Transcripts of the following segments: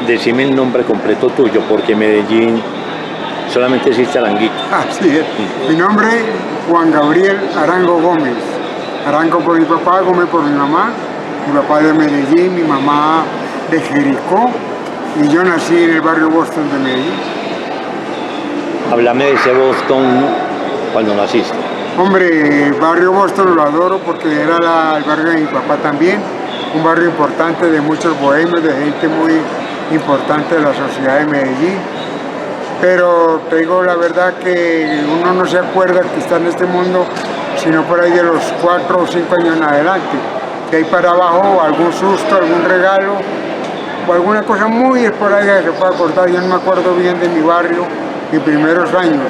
decime el nombre completo tuyo, porque en Medellín solamente existe Aranguito. Así es. Mi nombre es Juan Gabriel Arango Gómez. Arango por mi papá, Gómez por mi mamá. Mi papá de Medellín, mi mamá de Jericó. Y yo nací en el barrio Boston de Medellín. Háblame de ese Boston cuando naciste. Hombre, el barrio Boston lo adoro porque era el barrio de mi papá también. Un barrio importante de muchos bohemios, de gente muy importante de la sociedad de Medellín. Pero te digo la verdad que uno no se acuerda que está en este mundo sino por ahí de los 4 o 5 años en adelante. De ahí para abajo algún susto, algún regalo o alguna cosa muy esporádica que se pueda acordar. Yo no me acuerdo bien de mi barrio, mis primeros años.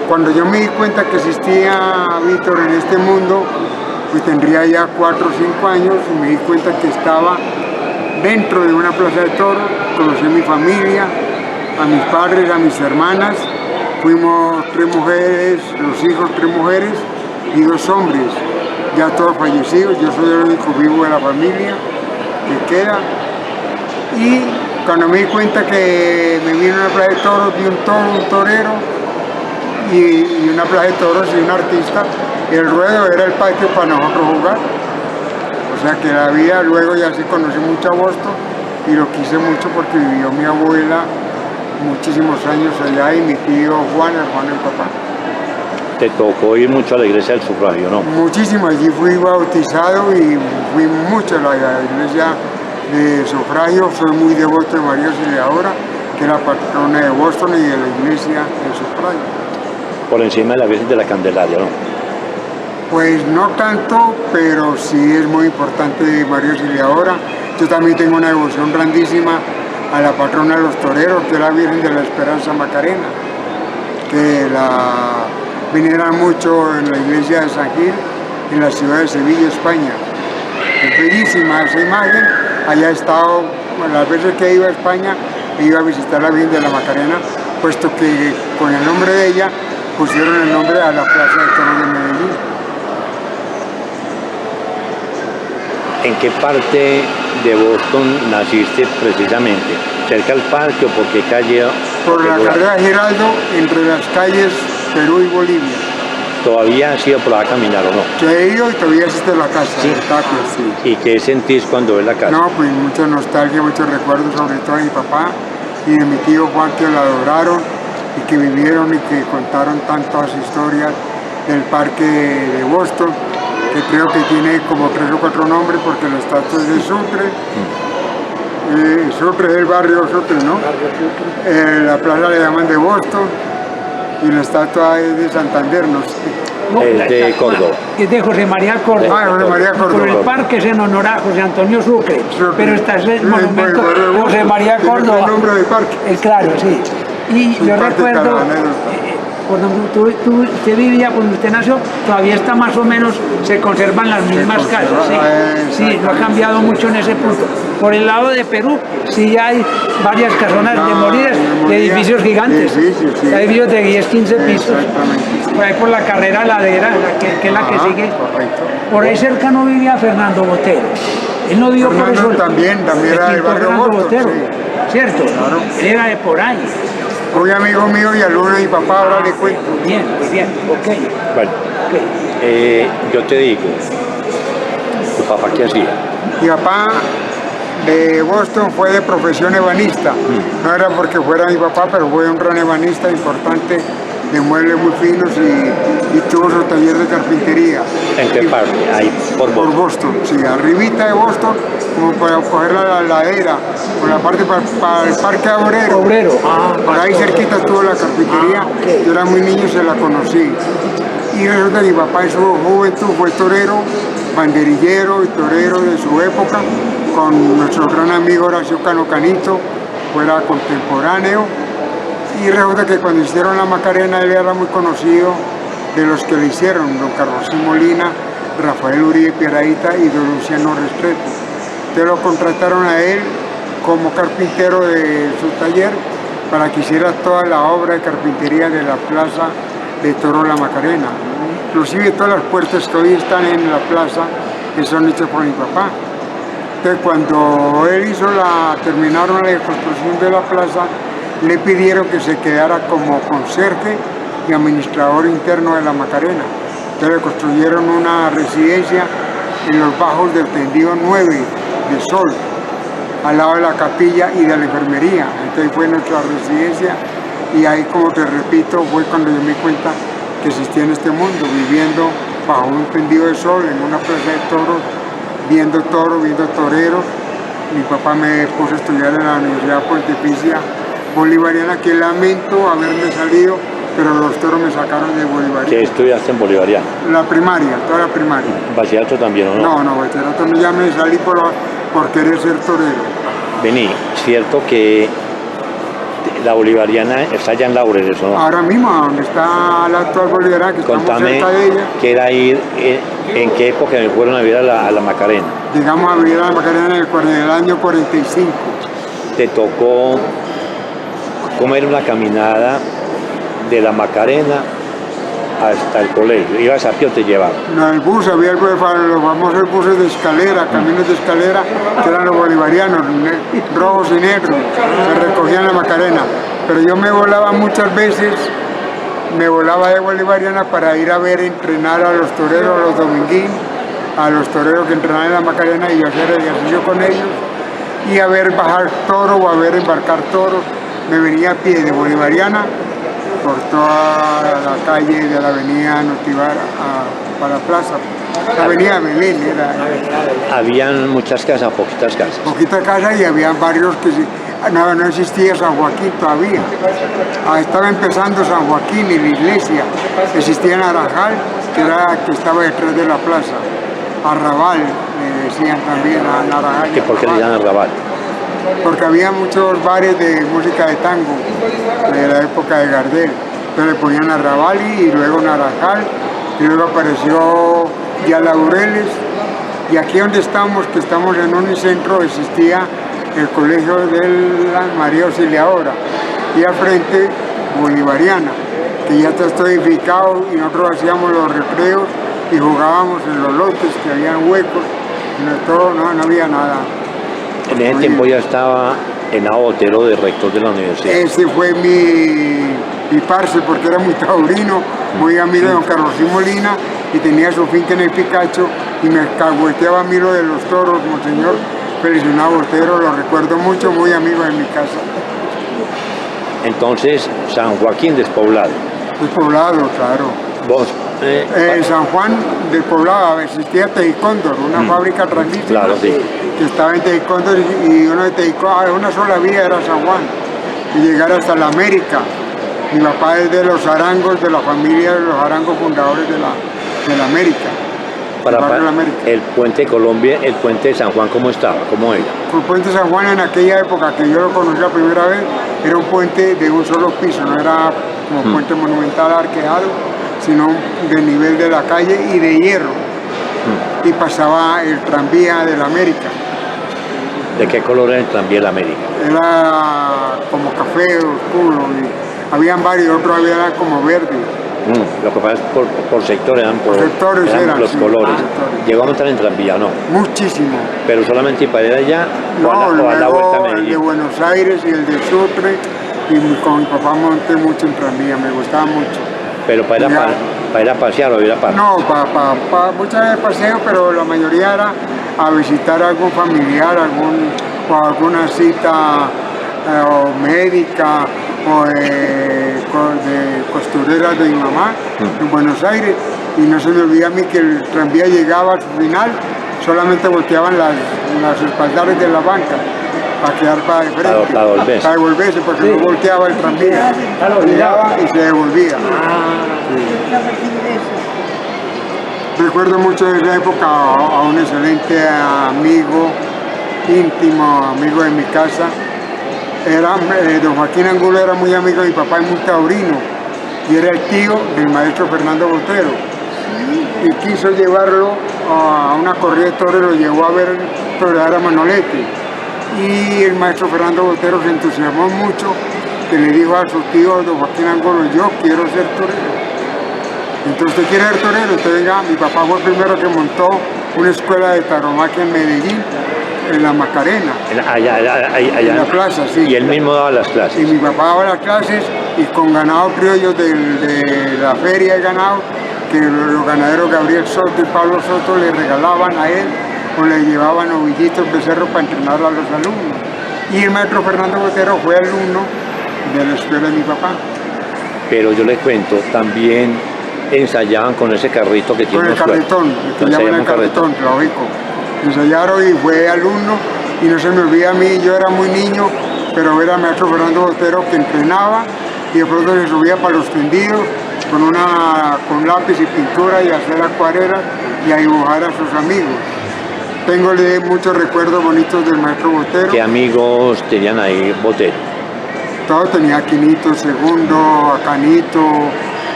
Cuando yo me di cuenta que existía Víctor en este mundo, pues tendría ya 4 o 5 años y me di cuenta que estaba dentro de una plaza de toros. Conocí a mi familia, a mis padres, a mis hermanas. Fuimos 3 mujeres, los hijos 3 mujeres y 2 hombres, ya todos fallecidos. Yo soy el único vivo de la familia que queda. Y cuando me di cuenta que me vino una plaza de toros, vi un toro, un torero y una plaza de toros y un artista. El ruedo era el patio para nosotros jugar. O sea que la vida, luego ya sí conocí mucho a Boston y lo quise mucho porque vivió mi abuela muchísimos años allá y mi tío Juan, hermano de papá. Te tocó ir mucho a la iglesia del sufragio, ¿no? Muchísimo, allí fui bautizado y fui mucho a la iglesia de sufragio. Soy muy devoto de María Auxiliadora, que es la patrona de Boston y de la iglesia del sufragio. Por encima de la Virgen de la Candelaria, ¿no? Pues no tanto, pero sí es muy importante María Auxiliadora. Yo también tengo una devoción grandísima a la patrona de los toreros, que es la Virgen de la Esperanza Macarena, que la veneran mucho en la iglesia de San Gil, en la ciudad de Sevilla, España. Es bellísima esa imagen. Allá he estado, bueno, las veces que iba a España, iba a visitar la Virgen de la Macarena, puesto que con el nombre de ella pusieron el nombre a la Plaza de Toros de Medellín. ¿En qué parte de Boston naciste precisamente? ¿Cerca al parque o por qué calle? Por la carrera Giraldo, entre las calles Perú y Bolivia. ¿Todavía has ido por allá a caminar o no? Yo he ido y todavía existe la casa, ¿Sí? el taco, sí. ¿Y qué sentís cuando ves la casa? No, pues mucha nostalgia, muchos recuerdos, sobre todo de mi papá y de mi tío Juan, que la adoraron y que vivieron y que contaron tantas historias del parque de Boston, que creo que tiene como 3 o 4 nombres porque la estatua es de Sucre. Sucre es el barrio Sucre, ¿no? La plaza le llaman de Boston y la estatua es de Santander, no sé. Es de Córdoba. Es de José María Córdoba. Ah, José María Córdoba. Por el parque es en honor a José Antonio Sucre, pero está el monumento José María Córdoba. El nombre del parque. Claro, sí. Y yo recuerdo, cuando usted vivía, cuando usted nació, todavía está más o menos, se conservan las mismas casas, ¿sí? Sí, no ha cambiado mucho en ese punto. Por el lado de Perú, sí hay varias casonas demolidas, de edificios gigantes. Hay edificios de 10, 15 pisos. Por ahí por la carrera Ladera, que es la que sigue. Por ahí cerca no vivía Fernando Botero. Él no vivió por eso. También era del barrio Botero, sí. ¿cierto? Claro. Él era de por ahí. Muy amigo mío y alumno de mi papá, ahora le cuento. Bien, muy bien, ok. Bueno, yo te digo, ¿tu papá qué hacía? Mi papá de Boston fue de profesión ebanista. No era porque fuera mi papá, pero fue un gran ebanista importante, de muebles muy finos y tuvo su taller de carpintería. ¿En qué parte? Ahí, por Boston, sí, arribita de Boston, como para coger la ladera, por la parte para el parque Obrero. Por ahí cerquita estuvo la carpintería. Yo era muy niño y se la conocí. Y resulta que mi papá en su juventud fue torero, banderillero y torero de su época, con nuestro gran amigo Horacio Cano Canito, fuera contemporáneo. Y resulta que cuando hicieron la Macarena, él era muy conocido de los que le hicieron, don Carlos Molina, Rafael Uribe Pieraíta y don Luciano Restrepo. Entonces lo contrataron a él como carpintero de su taller para que hiciera toda la obra de carpintería de la plaza de Toro La Macarena. Inclusive todas las puertas que hoy están en la plaza, que son hechas por mi papá. Entonces cuando él terminaron la construcción de la plaza, le pidieron que se quedara como conserje y administrador interno de la Macarena. Entonces le construyeron una residencia en los bajos del tendido 9 de Sol, al lado de la capilla y de la enfermería. Entonces fue nuestra residencia y ahí, como te repito, fue cuando yo me di cuenta que existía en este mundo, viviendo bajo un tendido de sol, en una plaza de toros, viendo toreros. Mi papá me puso a estudiar en la Universidad Pontificia Bolivariana, que lamento haberme salido, pero los toros me sacaron de Bolivariana. ¿Qué estudiaste en Bolivariana? La primaria, toda la primaria. ¿Bachillerato también o no? No, bachillerato no, ya me salí por querer ser torero. Vení, cierto que la Bolivariana está allá en Laureles, ¿no? Ahora mismo, donde está la actual Bolivariana, que estamos cerca de ella. ¿Qué era ir, en qué época me fueron a vivir a la Macarena? Llegamos a vivir a la Macarena en el año 45. ¿Te tocó comer una caminada de la Macarena hasta el colegio? ¿Ibas a pie o te llevaban? No, el bus, había los famosos buses de escalera, caminos de escalera, que eran los bolivarianos, rojos y negros, se recogían en la Macarena. Pero yo me volaba muchas veces, me volaba de Bolivariana para ir a ver entrenar a los toreros, los dominguín, a los toreros que entrenaban en la Macarena, y hacer ejercicio con ellos, y a ver bajar toro o a ver embarcar toros. Me venía a pie de Bolivariana por toda la calle de la avenida Notivar para la plaza. La avenida Belén era. ¿Habían muchas casas, poquitas casas? Poquitas casas, y había barrios que no existía San Joaquín todavía. Estaba empezando San Joaquín y la iglesia. Existía Naranjal, que estaba detrás de la plaza. Arrabal, le decían también a Naranjal. ¿Y por qué le llaman Arrabal? Porque había muchos bares de música de tango de la época de Gardel. Entonces le ponían Arrabal y luego Naranjal, y luego apareció ya Laureles. Y aquí donde estamos, que estamos en Unicentro, existía el colegio de la María Auxiliadora, y al frente Bolivariana, que ya está edificado, y nosotros hacíamos los recreos y jugábamos en los lotes, que habían huecos, no había nada. En ese tiempo ya estaba Henao Botero de rector de la universidad. Ese fue mi parce, porque era muy taurino, muy amigo de don Carlos Molina, y tenía su finca en el Picacho, y me cagüeteaba a mí lo de los toros, monseñor Félix Henao Botero, lo recuerdo mucho, muy amigo de mi casa. Entonces, San Joaquín despoblado. Despoblado, claro. ¿Vos? San Juan despoblado, existía Tejicóndor, una fábrica grandísima, claro, sí, que estaba en Tejicóndor, y uno de Tejicóndor, una sola vía era San Juan, y llegar hasta la América. Mi papá es de los Arangos, de la familia de los Arangos, fundadores de la América. El puente de Colombia, el puente de San Juan, ¿cómo estaba? ¿Cómo era? El puente de San Juan, en aquella época que yo lo conocí la primera vez, era un puente de un solo piso, no era como puente monumental arqueado, sino de nivel de la calle y de hierro. Y pasaba el tranvía de la América. ¿De qué color era el tranvía de la América? Era como café oscuro, y habían varios, otros había como verde. Lo que pasa es por sectores, eran los sí, colores. Sectores. ¿Llegó a montar en tranvía no? Muchísimo. ¿Pero solamente para ir allá o a la vuelta a Medellín? El de Buenos Aires y el de Sucre, y con mi papá monté mucho en tranvía, me gustaba mucho. ¿Pero para ir a pasear o ir a parque? No, muchas veces paseo, pero la mayoría era a visitar a algún familiar, o alguna cita médica, o de costureras de mi mamá en Buenos Aires, y no se me olvida a mí que el tranvía llegaba a su final, solamente volteaban las espaldales de la banca para quedar para de frente, para devolverse, porque no volteaba el tranvía, llegaba y se devolvía. Recuerdo mucho de esa época a un excelente amigo, íntimo amigo de mi casa. Don Joaquín Angulo era muy amigo de mi papá y muy taurino, y era el tío del maestro Fernando Botero, y quiso llevarlo a una corrida de toros, lo llevó a ver torear a Manolete, y el maestro Fernando Botero se entusiasmó mucho, que le dijo a su tío don Joaquín Angulo: yo quiero ser torero. Entonces, ¿usted quiere ser torero? Usted venga. Mi papá fue el primero que montó una escuela de tauromaquia en Medellín, en la Macarena. Allá, En la plaza, sí. Y él mismo daba las clases. Y mi papá daba las clases y con ganado criollo de la feria de ganado, que los ganaderos Gabriel Soto y Pablo Soto le regalaban a él o le llevaban novillitos becerros para entrenar a los alumnos. Y el maestro Fernando Botero fue alumno de la escuela de mi papá. Pero yo les cuento, también ensayaban con ese carrito que tiene. Con el carretón, que llaman el carretón, lógico. Ensayaron y fue alumno, y no se me olvida a mí, yo era muy niño, pero era el maestro Fernando Botero que entrenaba y de pronto se subía para los tendidos con lápiz y pintura y hacer acuarelas y a dibujar a sus amigos. Tengo muchos recuerdos bonitos del maestro Botero. ¿Qué amigos tenían ahí Botero? Todo tenía a Quinito Segundo, a Canito,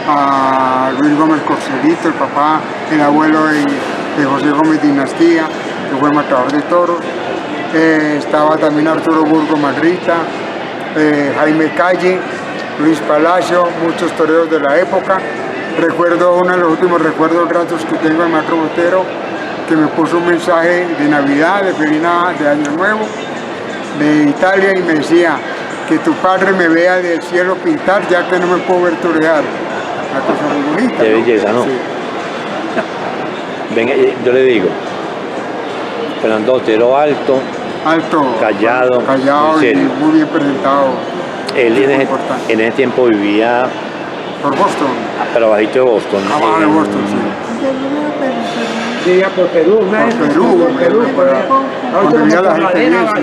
a Luis Gómez Corcelito, el papá, el abuelo de José Gómez Dinastía, que fue matador de toros. Estaba también Arturo Burgo Manrita, Jaime Calle, Luis Palacio, muchos toreros de la época. Recuerdo uno de los últimos recuerdos gratos que tengo del maestro Botero, que me puso un mensaje de Navidad, de Ferina, de Año Nuevo, de Italia, y me decía: que tu padre me vea del cielo pintar, ya que no me puedo ver torear. Una cosa muy bonita. Qué belleza, ¿no? Sí. Venga, yo le digo, Fernando Botero alto, callado y muy bien presentado. Él en ese tiempo vivía por Boston. Pero bajito de Boston. Abajo de Boston, sí. Sí, ya por Perú. Por Perú. Cuando vivía la gente bien, sí.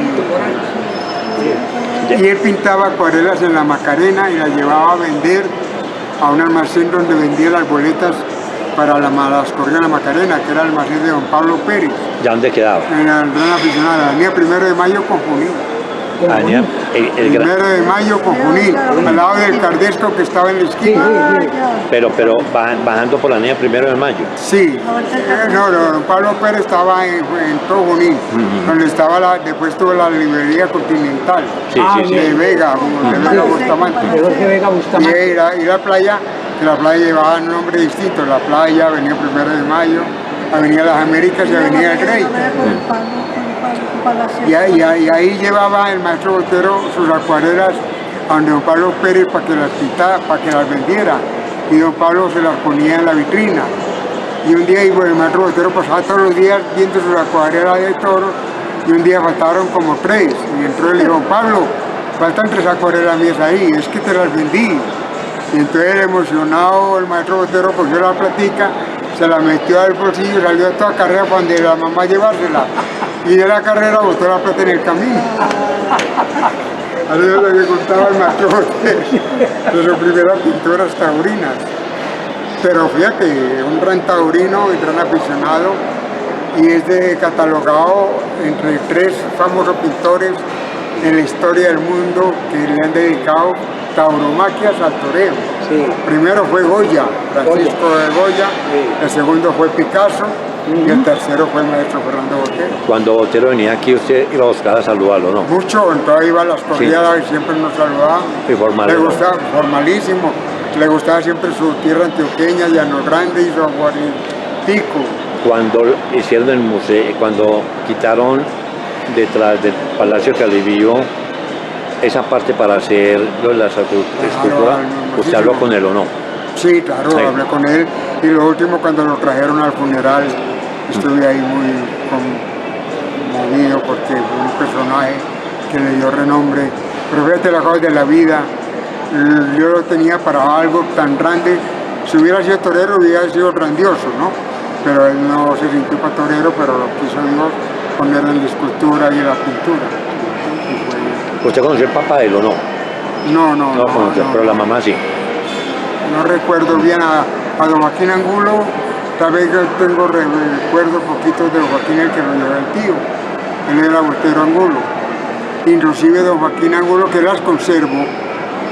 Y él pintaba acuarelas en la Macarena y las llevaba a vender a un almacén donde vendía las boletas para las corridas de la Macarena, que era el almacén de don Pablo Pérez. ¿Ya dónde quedaba? En la gran aficionada, la avenida 1 de Mayo con Junín. Avenida, el 1 de Mayo con Junín, al lado del Cardesco que estaba en la esquina. Pero bajando por la avenida 1 de Mayo. Sí, no, don Pablo Pérez estaba en todo Junín, donde estaba después tuvo la librería Continental, Sí. de Vega, Bustamante. Y la playa, que la playa llevaba un nombre distinto, la playa, avenida 1 de Mayo, avenida Las Américas y avenida El Rey. Y ahí llevaba el maestro Botero sus acuarelas a don Pablo Pérez para que las pintara, para que las vendiera. Y don Pablo se las ponía en la vitrina. Y un día el maestro Botero pasaba todos los días viendo sus acuarelas de toros, y un día faltaron como 3. Y entró y le dijo: Pablo, faltan 3 acuarelas mías ahí, es que te las vendí. Y entonces, emocionado, el maestro Botero cogió la platica, se la metió al bolsillo y salió a toda carrera para donde la mamá llevársela. Y de la carrera botó la plata en el camino. Así es lo que contaba el maestro Botero de sus primeras pinturas taurinas. Pero fíjate, un gran taurino, un gran aficionado, y es catalogado entre 3 famosos pintores en la historia del mundo que le han dedicado tauromaquias al toreo. Sí. Primero fue Goya, Francisco de Goya, el segundo fue Picasso, y el tercero fue el maestro Fernando Botero. Cuando Botero venía aquí, usted iba a buscar a saludarlo, ¿no? Mucho, entonces iba a las corridas y siempre nos saludaba. Y formal, le ¿no? gustaba, formalísimo, le gustaba siempre su tierra antioqueña, Llano Grande y su aguardientico. Cuando hicieron el museo, cuando quitaron detrás del Palacio Calivío esa parte para hacer lo de la escultura, ¿usted habló con él o no? Sí, claro, Sí. hablé con él, y lo último, cuando lo trajeron al funeral, estuve ahí muy conmovido porque fue un personaje que le dio renombre. Pero fíjate las cosas de la vida, yo lo tenía para algo tan grande. Si hubiera sido torero hubiera sido grandioso, ¿no? Pero él no se sintió para torero, pero lo quiso Dios poner en la escultura y en la pintura. Y fue... ¿Usted conoció el papá de él o no? No conoció, pero la mamá sí. No recuerdo bien a don Joaquín Angulo, tal vez yo tengo recuerdos poquitos de don Joaquín, el que lo llevó el tío. Él era Botero Angulo. Inclusive don Joaquín Angulo, que las conservo,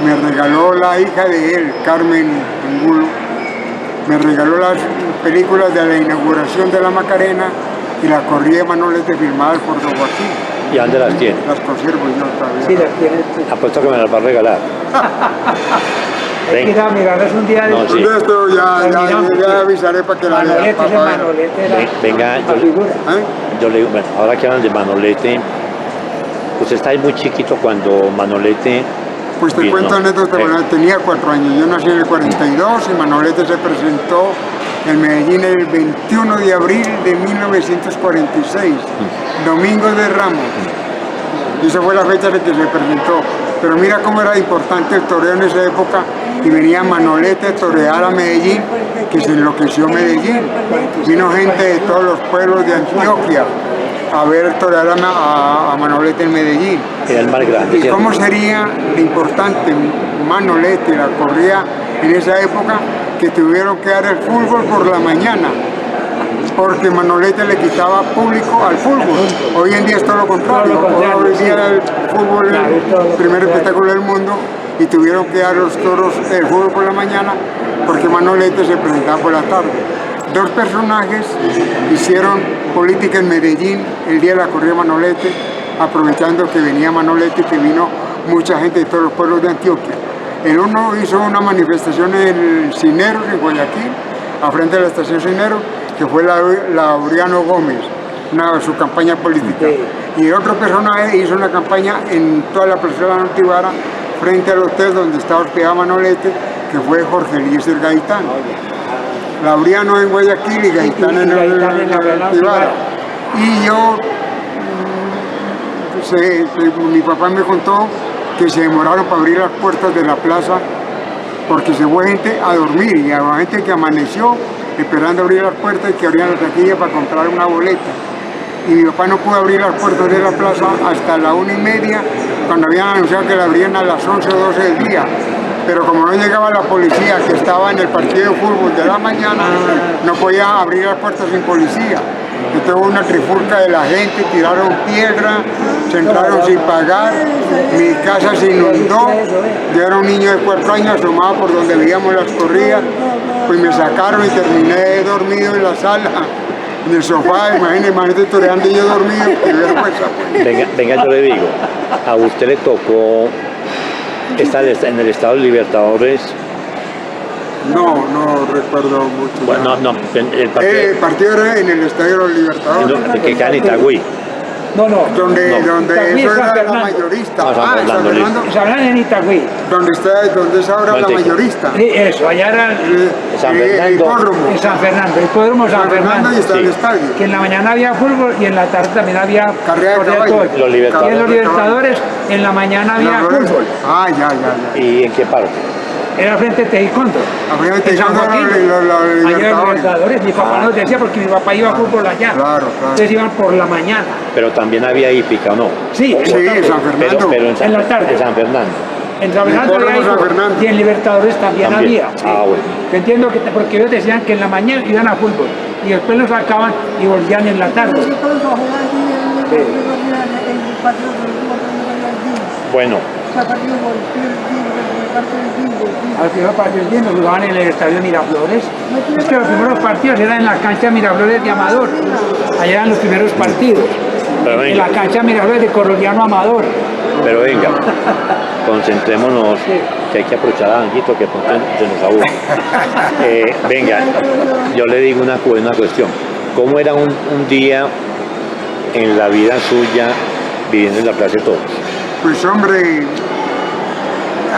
me regaló la hija de él, Carmen Angulo, me regaló las películas de la inauguración de la Macarena y la corrida de Manolete firmadas por don Joaquín. ¿Y dónde las tiene? Las conservo yo todavía. Sí, las tienes. Apuesto que me las va a regalar. Hay que ir a mirarles un día de No, sí. Un día esto ya avisaré para que la vean. Manolete, ese para ver. Manolete era Venga, la figura. yo le digo, bueno, ahora que hablan de Manolete, usted está ahí muy chiquito cuando Manolete. Pues te vino. cuento anécdota, tenía 4 años, yo nací en el 42 y Manolete se presentó en Medellín el 21 de abril de 1946, Domingo de Ramos. Y esa fue la fecha en que se presentó. Pero mira cómo era importante el toreo en esa época y venía Manolete a torear a Medellín, que se enloqueció Medellín. Vino gente de todos los pueblos de Antioquia a ver torear a Manolete en Medellín. Era el más grande. ¿Y ¿cierto? cómo sería de importante Manolete, la corrida en esa época, que tuvieron que dar el fútbol por la mañana? Porque Manolete le quitaba público al fútbol. Hoy en día es todo lo contrario. Hoy día el fútbol es el primer espectáculo del mundo y tuvieron que dar los toros el fútbol por la mañana porque Manolete se presentaba por la tarde. 2 personajes hicieron política en Medellín el día de la corrida de Manolete, aprovechando que venía Manolete y que vino mucha gente de todos los pueblos de Antioquia. El uno hizo una manifestación en Cineros, en Guayaquil, a frente de la estación Cineros, que fue Laureano Gómez, su campaña política. Y otro personaje hizo una campaña en toda la plaza de la Notibara, frente al hotel donde estaba hospedado Manolete, que fue Jorge Eliezer Gaitán. Laureano en Guayaquil y Gaitán en la Notibara. Y yo, mi papá me contó que se demoraron para abrir las puertas de la plaza porque se fue gente a dormir y había gente que amaneció esperando abrir las puertas y que abrían la taquilla para comprar una boleta. Y mi papá no pudo abrir las puertas de la plaza hasta la 1:30, cuando habían anunciado que la abrían a las 11 o 12 del día. Pero como no llegaba la policía que estaba en el partido de fútbol de la mañana, no podía abrir las puertas sin policía. Entonces hubo una trifulca de la gente, tiraron piedra, se entraron sin pagar, mi casa se inundó, yo era un niño de 4 años, asomado por donde veíamos las corridas, pues me sacaron y terminé dormido en la sala, en el sofá, imagínate toreando y yo dormido, qué vergüenza. Venga, yo le digo, a usted le tocó estar en el Estado de Libertadores. No recuerdo mucho. Bueno, no, el El partido era en el Estadio de los Libertadores. que queda en Itagüí. Donde Itagüí, eso San era la Fernando. mayorista. Ah, San San Fernando, Fernando, Se hablan en Itagüí. donde es ahora la mayorista. Sí, eso, allá era San El Fernando. hipódromo. en San Fernando, el hipódromo San Fernando. Y está el Sí. estadio. Que en la mañana había fútbol y en la tarde también había Carrera de corrida caballo. todo. Los Libertadores. Y en los Libertadores en la mañana había fútbol. Ya. ¿Y en qué parte? Era frente a Tejicondo. Frente a En San Tejicondo, Joaquín. los Allá en los Libertadores. Libertadores. Mi papá nos decía porque mi papá iba a fútbol allá. Claro. Entonces iban por la mañana. Pero también había hípica, ¿no? Sí, Sí, en San Fernando. Pero En la tarde. En San Fernando. En San Fernando hipódromo había San fútbol, Fernando. y en Libertadores también También. había. Ah, bueno. Yo entiendo que porque ellos decían que en la mañana iban a fútbol y después los sacaban y volvían en la tarde. Bueno, Al primer partido del día nos jugaban en el estadio Miraflores. Es que los primeros partidos eran en la cancha Miraflores de Amador. Allá eran los primeros partidos. Pero En la venga, cancha Miraflores de Coroliano Amador. pero venga, concentrémonos, que hay que aprovechar a Anguito que pronto se nos aburre. Venga, yo le digo una cuestión. ¿Cómo era un día en la vida suya viviendo en la Plaza de Toros? Pues hombre,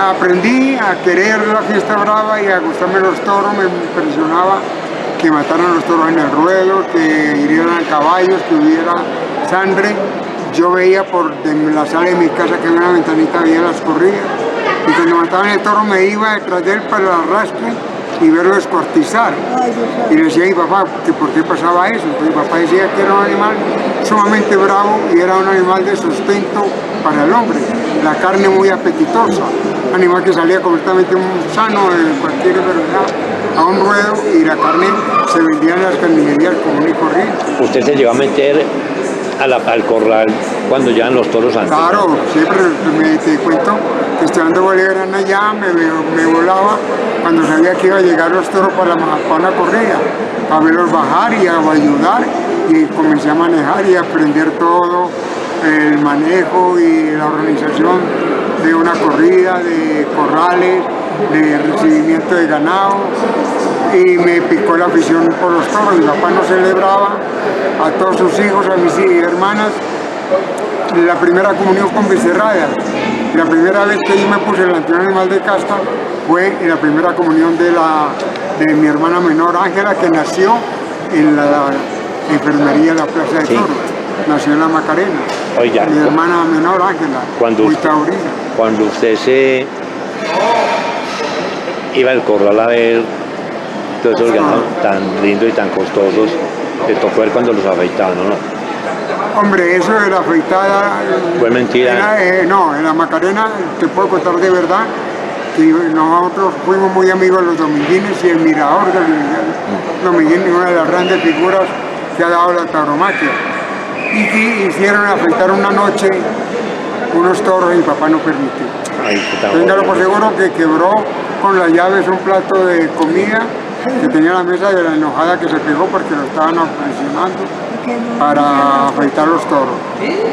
aprendí a querer la fiesta brava y a gustarme los toros. Me impresionaba que mataran los toros en el ruedo, que hirieran caballos, que hubiera sangre. Yo veía por la sala de mi casa, que en una ventanita veía las corridas, y cuando mataban el toro me iba detrás de él para el arrastre y verlo descuartizar. Y le decía a mi papá que por qué pasaba eso. Entonces mi papá decía que era un animal sumamente bravo y era un animal de sustento para el hombre, la carne muy apetitosa, un animal que salía completamente sano de cualquier enfermedad a un ruedo y la carne se vendía en las carnicerías común y corriente. ¿Usted se llegó a meter al corral cuando llegan los toros antes? Claro, siempre te cuento que estudiando Bolívar allá me volaba cuando sabía que iba a llegar los toros para una corrida, a verlos bajar y a ayudar, y comencé a manejar y a aprender todo, el manejo y la organización de una corrida, de corrales, de recibimiento de ganado y me picó la afición por los toros. Mi papá no celebraba a todos sus hijos, a mis hermanas, la primera comunión con becerradas. La primera vez que yo me puse el anterior animal de casta fue en la primera comunión de mi hermana menor Ángela, que nació en la enfermería de la Plaza de Toros. Nació en la Macarena. Oiga, mi hermana menor Ángela, muy taurina. Cuando usted se iba al corral a ver todos esos ganados tan lindos y tan costosos, le tocó ver cuando los afeitaban, ¿no? Hombre, eso de la afeitada... ¿Fue mentira? No, en la Macarena, te puedo contar de verdad, que nosotros fuimos muy amigos de los dominguines y el mirador del dominguín, una de las grandes figuras que ha dado la tauromaquia. Y que hicieron afeitar una noche unos toros y mi papá no permitió. Téngalo por seguro que quebró con las llaves un plato de comida que tenía en la mesa de la enojada que se pegó porque lo estaban presionando para afeitar los toros.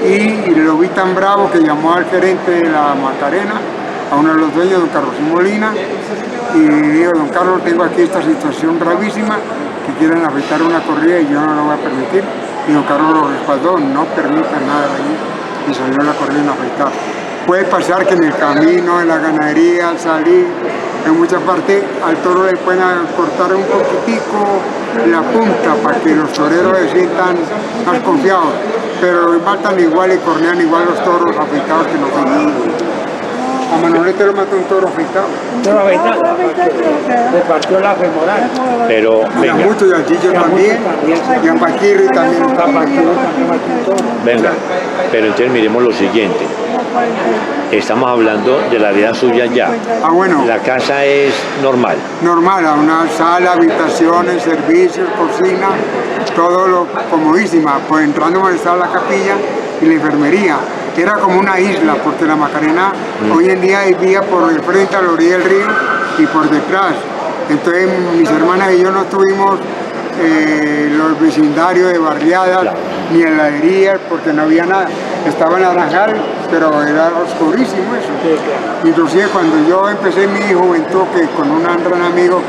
Y lo vi tan bravo que llamó al gerente de la Macarena, a uno de los dueños, don Carlos Molina, y dijo: don Carlos, tengo aquí esta situación gravísima, que quieren afeitar una corrida y yo no lo voy a permitir. Y don Carlos lo respaldó: no permita nada allí, y salió la corrida a afeitar. Puede pasar que en el camino, en la ganadería, al salir, en muchas partes, al toro le pueden cortar un poquitico la punta para que los toreros se sientan más confiados, pero matan igual y cornean igual los toros afeitados que no afeitados. A Manolete lo mató un toro afeitado. ¿Un toro afeitado? Le partió la femoral. Pero, venga. Y a muchos, y al Chillo también, y a Paquirri también. Venga, pero entonces miremos lo siguiente. Estamos hablando de la vida suya ya. Ah, bueno. La casa es normal. Normal, una sala, habitaciones, servicios, cocina, todo lo comodísima. Pues entrando donde estaba la capilla y la enfermería. Era como una isla, porque la Macarena hoy en día hay vía por el frente a la orilla del río y por detrás. Entonces mis hermanas y yo no tuvimos los vecindarios de barriadas, claro, ni heladerías, porque no había nada. Estaba en Naranjal, pero era oscurísimo eso. Sí, claro. Inclusive cuando yo empecé mi juventud, que con un gran amigo,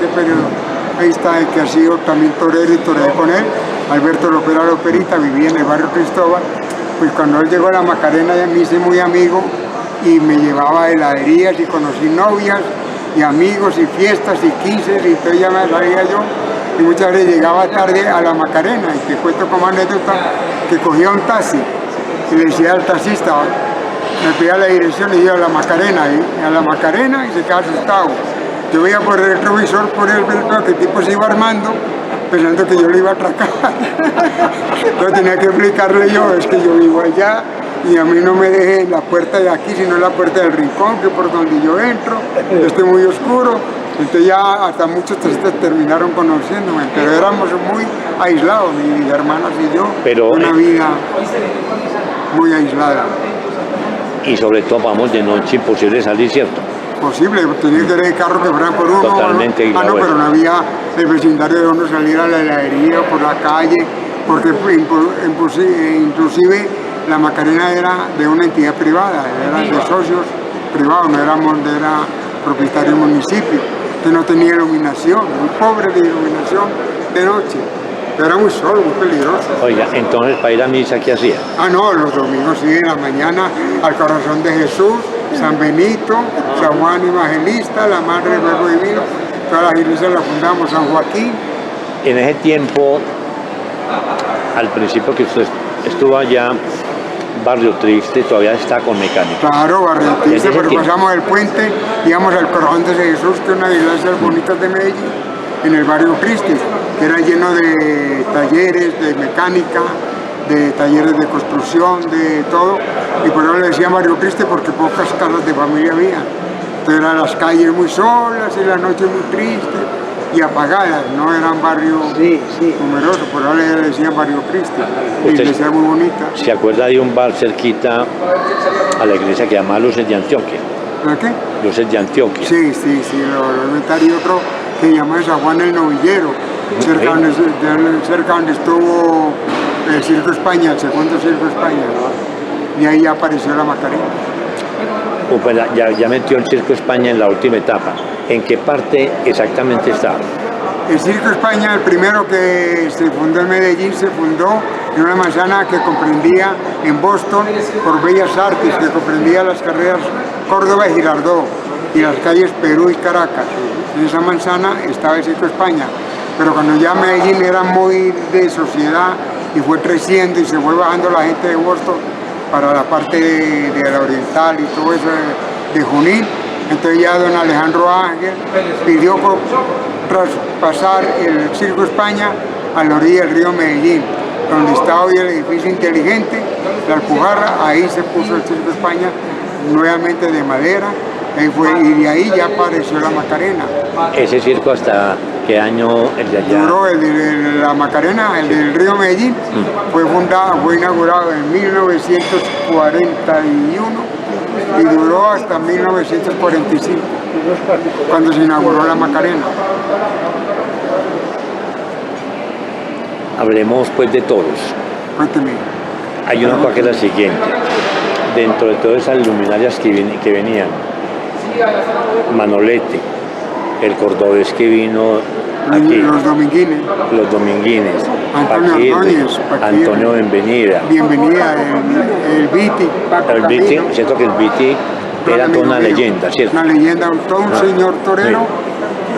ahí está, que ha sido también torero y toreé con él, Alberto Lopera Loperita, vivía en el barrio Cristóbal. Pues cuando él llegó a la Macarena ya me hice muy amigo y me llevaba a heladerías y conocí novias y amigos y fiestas y 15 y entonces ya me salía yo y muchas veces llegaba tarde a la Macarena y te cuento como anécdota que cogía un taxi y le decía al taxista, me pedía la dirección y yo a la Macarena y se quedaba asustado. Yo veía por el retrovisor, por el que el tipo se iba armando pensando que yo lo iba a atracar. Entonces tenía que explicarle yo, es que yo vivo allá y a mí no me deje la puerta de aquí, sino la puerta del rincón, que por donde yo entro, esté muy oscuro. Entonces ya hasta muchos taxistas terminaron conociéndome, pero éramos muy aislados, mis hermanas y yo, una vida muy aislada. Y sobre todo vamos de noche, imposible salir, ¿cierto? Posible, tenía que tener el carro que fuera por uno. Totalmente. ¿no? No, pero no había el vecindario de uno salir a la heladería o por la calle, porque inclusive la Macarena era de una entidad privada, era de socios privados, no era propietario del municipio, que no tenía iluminación, muy pobre de iluminación de noche. Era muy solo, muy peligroso. Oiga, entonces para ir a misa, ¿qué hacía? Ah, no, los domingos sí, en la mañana al Corazón de Jesús, San Benito, San Juan Evangelista, la Madre del Verbo Divino, todas las iglesias las fundamos, San Joaquín. En ese tiempo, al principio que usted estuvo allá, Barrio Triste todavía está con mecánica. Claro, Barrio Triste, pero pasamos el puente, íbamos al Corazón de Jesús, que es una de las iglesias bonitas de Medellín, en el Barrio Triste, que era lleno de talleres, de mecánica, de talleres de construcción, de todo, y por eso le decían Barrio Triste porque pocas casas de familia había. Entonces eran las calles muy solas y las noches muy tristes y apagadas, no eran barrios numerosos, por eso le decían Barrio Triste, y iglesia muy bonita. ¿Se acuerda de un bar cerquita a la iglesia que llamaba Luces de Antioquia? ¿La qué? Luces de Antioquia. Sí, lo inventaría otro que se llama San Juan el Novillero, cerca donde estuvo el Circo España, el segundo Circo España, y ahí apareció la Macarena. pues ya metió el Circo España en la última etapa. ¿En qué parte exactamente está? El Circo España, el primero que se fundó en Medellín, se fundó en una manzana que comprendía en Boston por Bellas Artes, que comprendía las carreras Córdoba y Girardot y las calles Perú y Caracas. En esa manzana estaba el Circo España, pero cuando ya Medellín era muy de sociedad y fue creciendo y se fue bajando la gente de Boston para la parte de la oriental y todo eso de Junín, entonces ya don Alejandro Ángel pidió traspasar el Circo España a la orilla del río Medellín, donde está hoy el edificio inteligente, la Alpujarra. Ahí se puso el Circo España nuevamente de madera, y de ahí ya apareció la Macarena. ¿Ese circo hasta qué año el de allá? Duró la Macarena, el del río Medellín, fue inaugurado en 1941 y duró hasta 1945, cuando se inauguró la Macarena. Hablemos pues de toros. Cuénteme. Hay una cosa que es la siguiente. Dentro de todas esas luminarias que venían, Manolete, el cordobés que vino aquí, Los dominguines. Paquirri, Antonio Bienvenida, el Viti, Paco el Viti, Camino. siento que el Viti era toda una leyenda, ¿cierto? Una leyenda, todo un señor torero,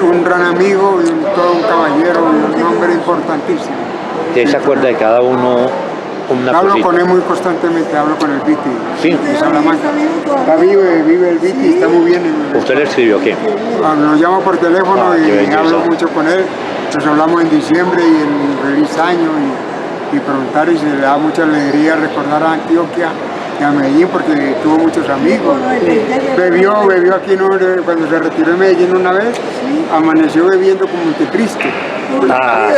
un gran amigo, y todo un caballero, y un hombre importantísimo. ¿Usted se acuerda de cada uno una Hablo cosita? con él muy constantemente, hablo con el Viti. Sí. De Salamanca. Está vive el Viti, está muy bien. ¿Usted le escribió qué? Lo llamo por teléfono Qué y belleza. hablo mucho con él. Nos hablamos en diciembre y en feliz año y preguntar, y se le da mucha alegría recordar a Antioquia y a Medellín porque tuvo muchos amigos. Bebió aquí cuando se retiró de Medellín una vez, amaneció bebiendo como Montecristo. Ah,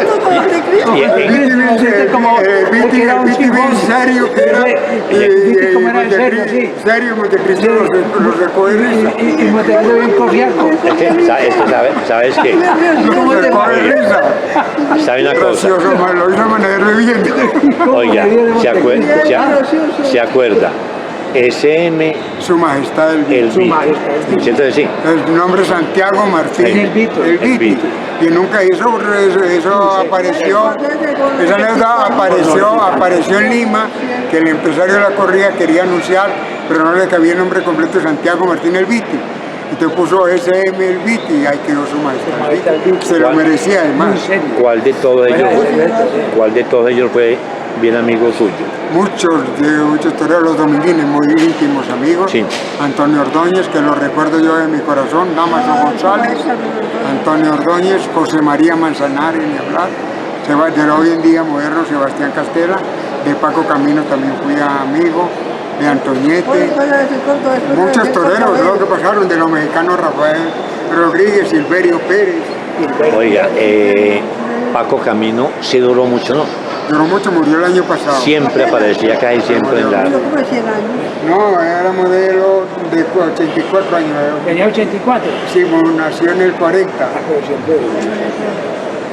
El Viti bien serio que era, serio, Montecristo lo recoge de risa. Y Montecristo bien cofiaco. es que, ¿sabes qué? Lo recoge de risa. ¿Sabe una cosa? Gracioso, lo hizo amanecer bebiendo. Oiga, ¿se acuerda? SM, Su Majestad el Viti. el Viti. ¿Cierto que sí? El nombre es Santiago Martín. El Viti. El Viti. Viti. Y nunca eso apareció, esa anécdota apareció en Lima, que el empresario de la corrida quería anunciar, pero no le cabía el nombre completo de Santiago Martín el Viti. Entonces puso SM el Viti y ahí quedó Su Majestad el Viti. Se lo merecía además. ¿Cuál de todos ellos fue bien amigo suyo? Muchos toreros, los dominguines, muy íntimos amigos. Sí. Antonio Ordóñez, que lo recuerdo yo de mi corazón, Damaso González, Antonio Ordóñez, José María Manzanares, ni hablar, de hoy en día moderno, Sebastián Castela, de Paco Camino también fui amigo, de Antoñete, muchos toreros, luego que pasaron, de los mexicanos Rafael Rodríguez, Silverio Pérez. Oiga, Paco Camino sí duró mucho, ¿no? Duró mucho, murió el año pasado. Siempre aparecía casi siempre en la... No, era modelo de 84 años. Tenía 84. Sí, nació en el 40.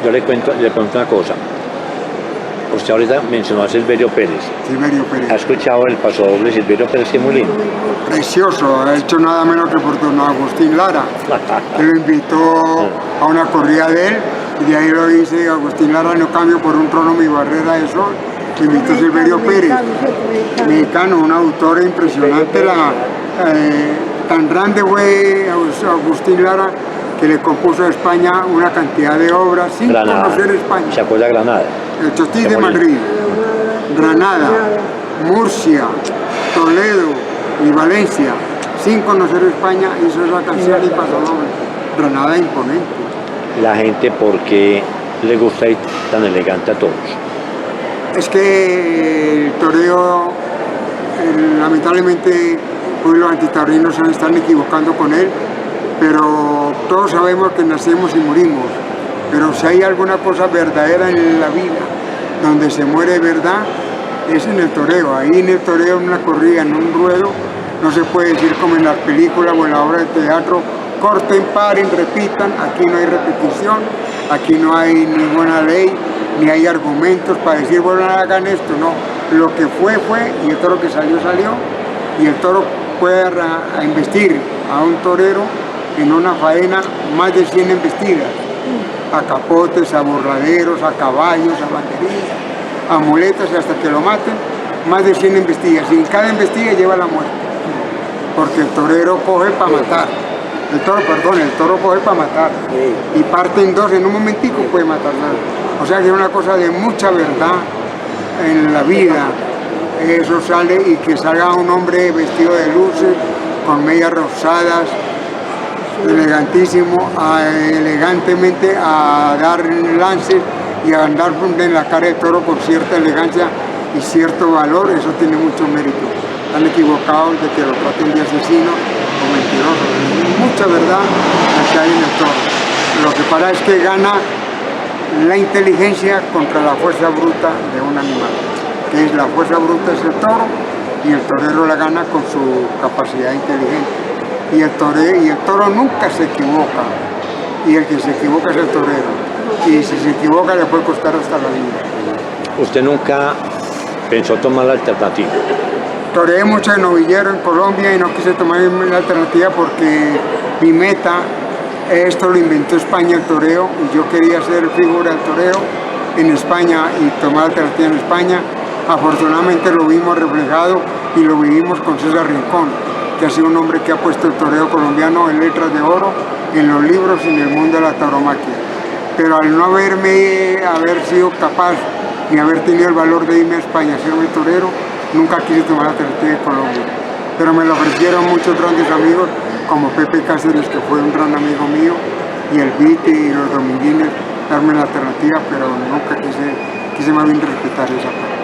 Yo le pregunto una cosa. Usted ahorita mencionó a Silverio Pérez. Silverio ¿Ha Pérez. escuchado el pasodoble de Silverio Pérez, que es muy lindo? Precioso, ha hecho nada menos que por don Agustín Lara, que lo invitó a una corrida de él, y de ahí lo dice Agustín Lara: no cambio por un trono mi barrera de sol. Que invitó Silverio Pérez, mexicano, un autor impresionante. Tan grande fue Agustín Lara que le compuso a España una cantidad de obras sin Granada. conocer España. ¿Se acuerda de Granada? El Chotis de Madrid, Granada, Murcia, Toledo y Valencia, sin conocer España, hizo esa canción y pasó doble. Granada imponente. La gente, ¿por qué le gusta ir tan elegante a todos? Es que el toreo, lamentablemente, hoy los antitaurinos se están equivocando con él, pero todos sabemos que nacemos y morimos. Pero si hay alguna cosa verdadera en la vida, donde se muere de verdad, es en el toreo. Ahí en el toreo, en una corrida, en un ruedo, no se puede decir como en las películas o en la obra de teatro: corten, paren, repitan. Aquí no hay repetición, aquí no hay ninguna ley, ni hay argumentos para decir, bueno, hagan esto. No, lo que fue, y el toro que salió, y el toro puede a investir a un torero en una faena más de 100 embestidas, a capotes, a borraderos, a caballos, a banderillas, a muletas, y hasta que lo maten, más de 100 embestidas, y en cada embestida lleva la muerte, porque el torero coge para matar, el toro coge para matar, y parte en dos, en un momentico puede matar nada. O sea que es una cosa de mucha verdad en la vida, eso sale, y que salga un hombre vestido de luces, con medias rosadas, elegantísimo, elegantemente a dar lances y a andar en la cara del toro con cierta elegancia y cierto valor, eso tiene mucho mérito. Están equivocados de que lo traten de asesino o mentiroso. Mucha verdad la que hay en el toro. Lo que pasa es que gana la inteligencia contra la fuerza bruta de un animal, que es la fuerza bruta es el toro, y el torero la gana con su capacidad inteligente. Y el toro nunca se equivoca, y el que se equivoca es el torero, y si se equivoca le puede costar hasta la vida. ¿Usted nunca pensó tomar la alternativa? Toreé mucho de novillero en Colombia y no quise tomar la alternativa porque mi meta, esto lo inventó España, el toreo, y yo quería ser figura del toreo en España y tomar la alternativa en España. Afortunadamente lo vimos reflejado y lo vivimos con César Rincón, que ha sido un hombre que ha puesto el toreo colombiano en letras de oro en los libros y en el mundo de la tauromaquia. Pero al no haber sido capaz ni haber tenido el valor de irme a España a serme torero, nunca quise tomar la alternativa de Colombia. Pero me lo ofrecieron muchos grandes amigos, como Pepe Cáceres, que fue un gran amigo mío, y el Vite y los dominguines, darme la alternativa, pero nunca quise más bien respetar esa parte.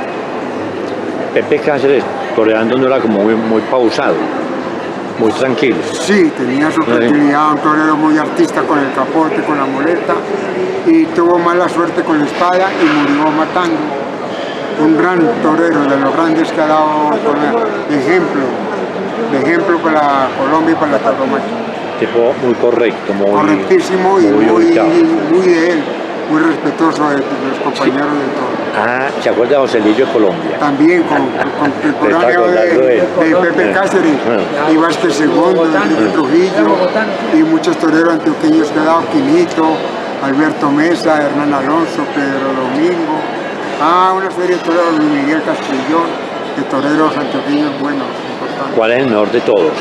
Pepe Cáceres, toreando, no era como muy pausado, muy tranquilo. Sí, tenía su tranquilidad, un torero muy artista con el capote, con la muleta, y tuvo mala suerte con la espada y murió matando. Un gran torero, de los grandes que ha dado de ejemplo para Colombia y para la tauromaquia. Tipo muy correcto, correctísimo, y muy de él, muy respetuoso de los compañeros del toro. Ah, ¿se acuerda de Joselillo de Colombia? También contemporáneo de Pepe Cáceres, y Vázquez II, Enrique Trujillo, y muchos toreros antioqueños que ha dado, Quinito, Alberto Mesa, Hernán Alonso, Pedro Domingo, una serie de toreros, Luis Miguel Castrillón, de toreros antioqueños buenos, importantes. ¿Cuál es el mejor de todos?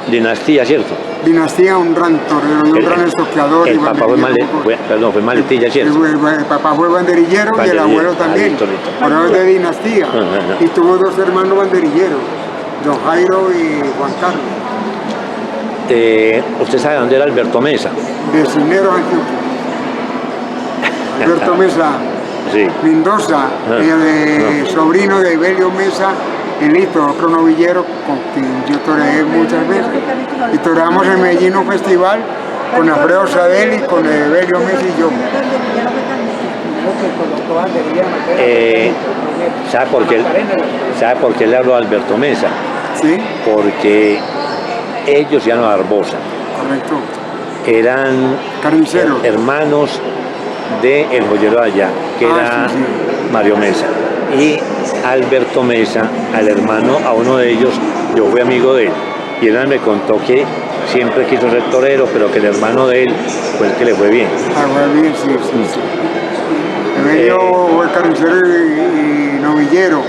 Dinastía, ¿cierto? Dinastía, un gran torero, un gran estoqueador. El papá fue maletilla, ¿cierto? El papá fue banderillero y el abuelo también. Pero es de Dinastía. Y tuvo dos hermanos banderilleros, don Jairo y Juan Carlos. ¿Usted sabe dónde era Alberto Mesa? De Cisneros, Antioquia. Alberto Mesa, sí. Mendoza, sobrino de Evelio Mesa, Elito, otro novillero con quien yo toreé muchas veces. Y toreamos en Medellín un festival con Alfredo Sadel y con Evelio Mesa y yo. ¿Sabe por qué le hablo a Alberto Mesa? Sí. Porque ellos ya no Barbosa. Correcto. Eran hermanos del joyero de allá, que era Mario Mesa. Y Alberto Mesa, al hermano, a uno de ellos, yo fui amigo de él, y él me contó que siempre quiso ser torero, pero que el hermano de él fue el que le fue bien. Fue bien, sí. Evelio fue carnicero y novillero,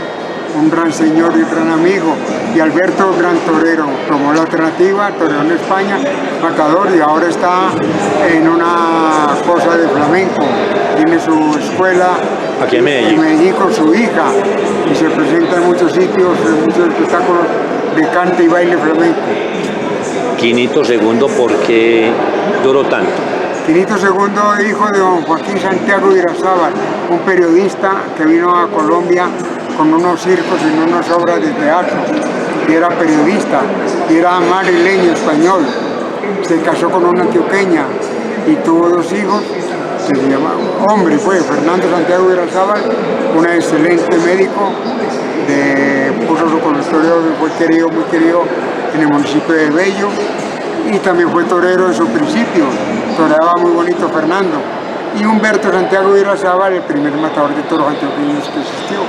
un gran señor y un gran amigo, y Alberto, gran torero, tomó la alternativa, toreó en España, matador, y ahora está en una cosa de flamenco, tiene su escuela aquí en Medellín con su hija, y se presenta en muchos sitios, en muchos espectáculos de cante y baile flamenco. Quinito II, ¿por qué duró tanto? Quinito II, hijo de don Joaquín Santiago Irazábal, un periodista que vino a Colombia con unos circos y unas obras de teatro, y era periodista, y era madrileño, español. Se casó con una antioqueña y tuvo dos hijos, que se llama Fernando Santiago Irazábal, un excelente médico, puso su consultorio, fue querido, muy querido en el municipio de Bello, y también fue torero en su principio, toreaba muy bonito Fernando. Y Humberto Santiago Irazábal, el primer matador de toros antioqueños que existió.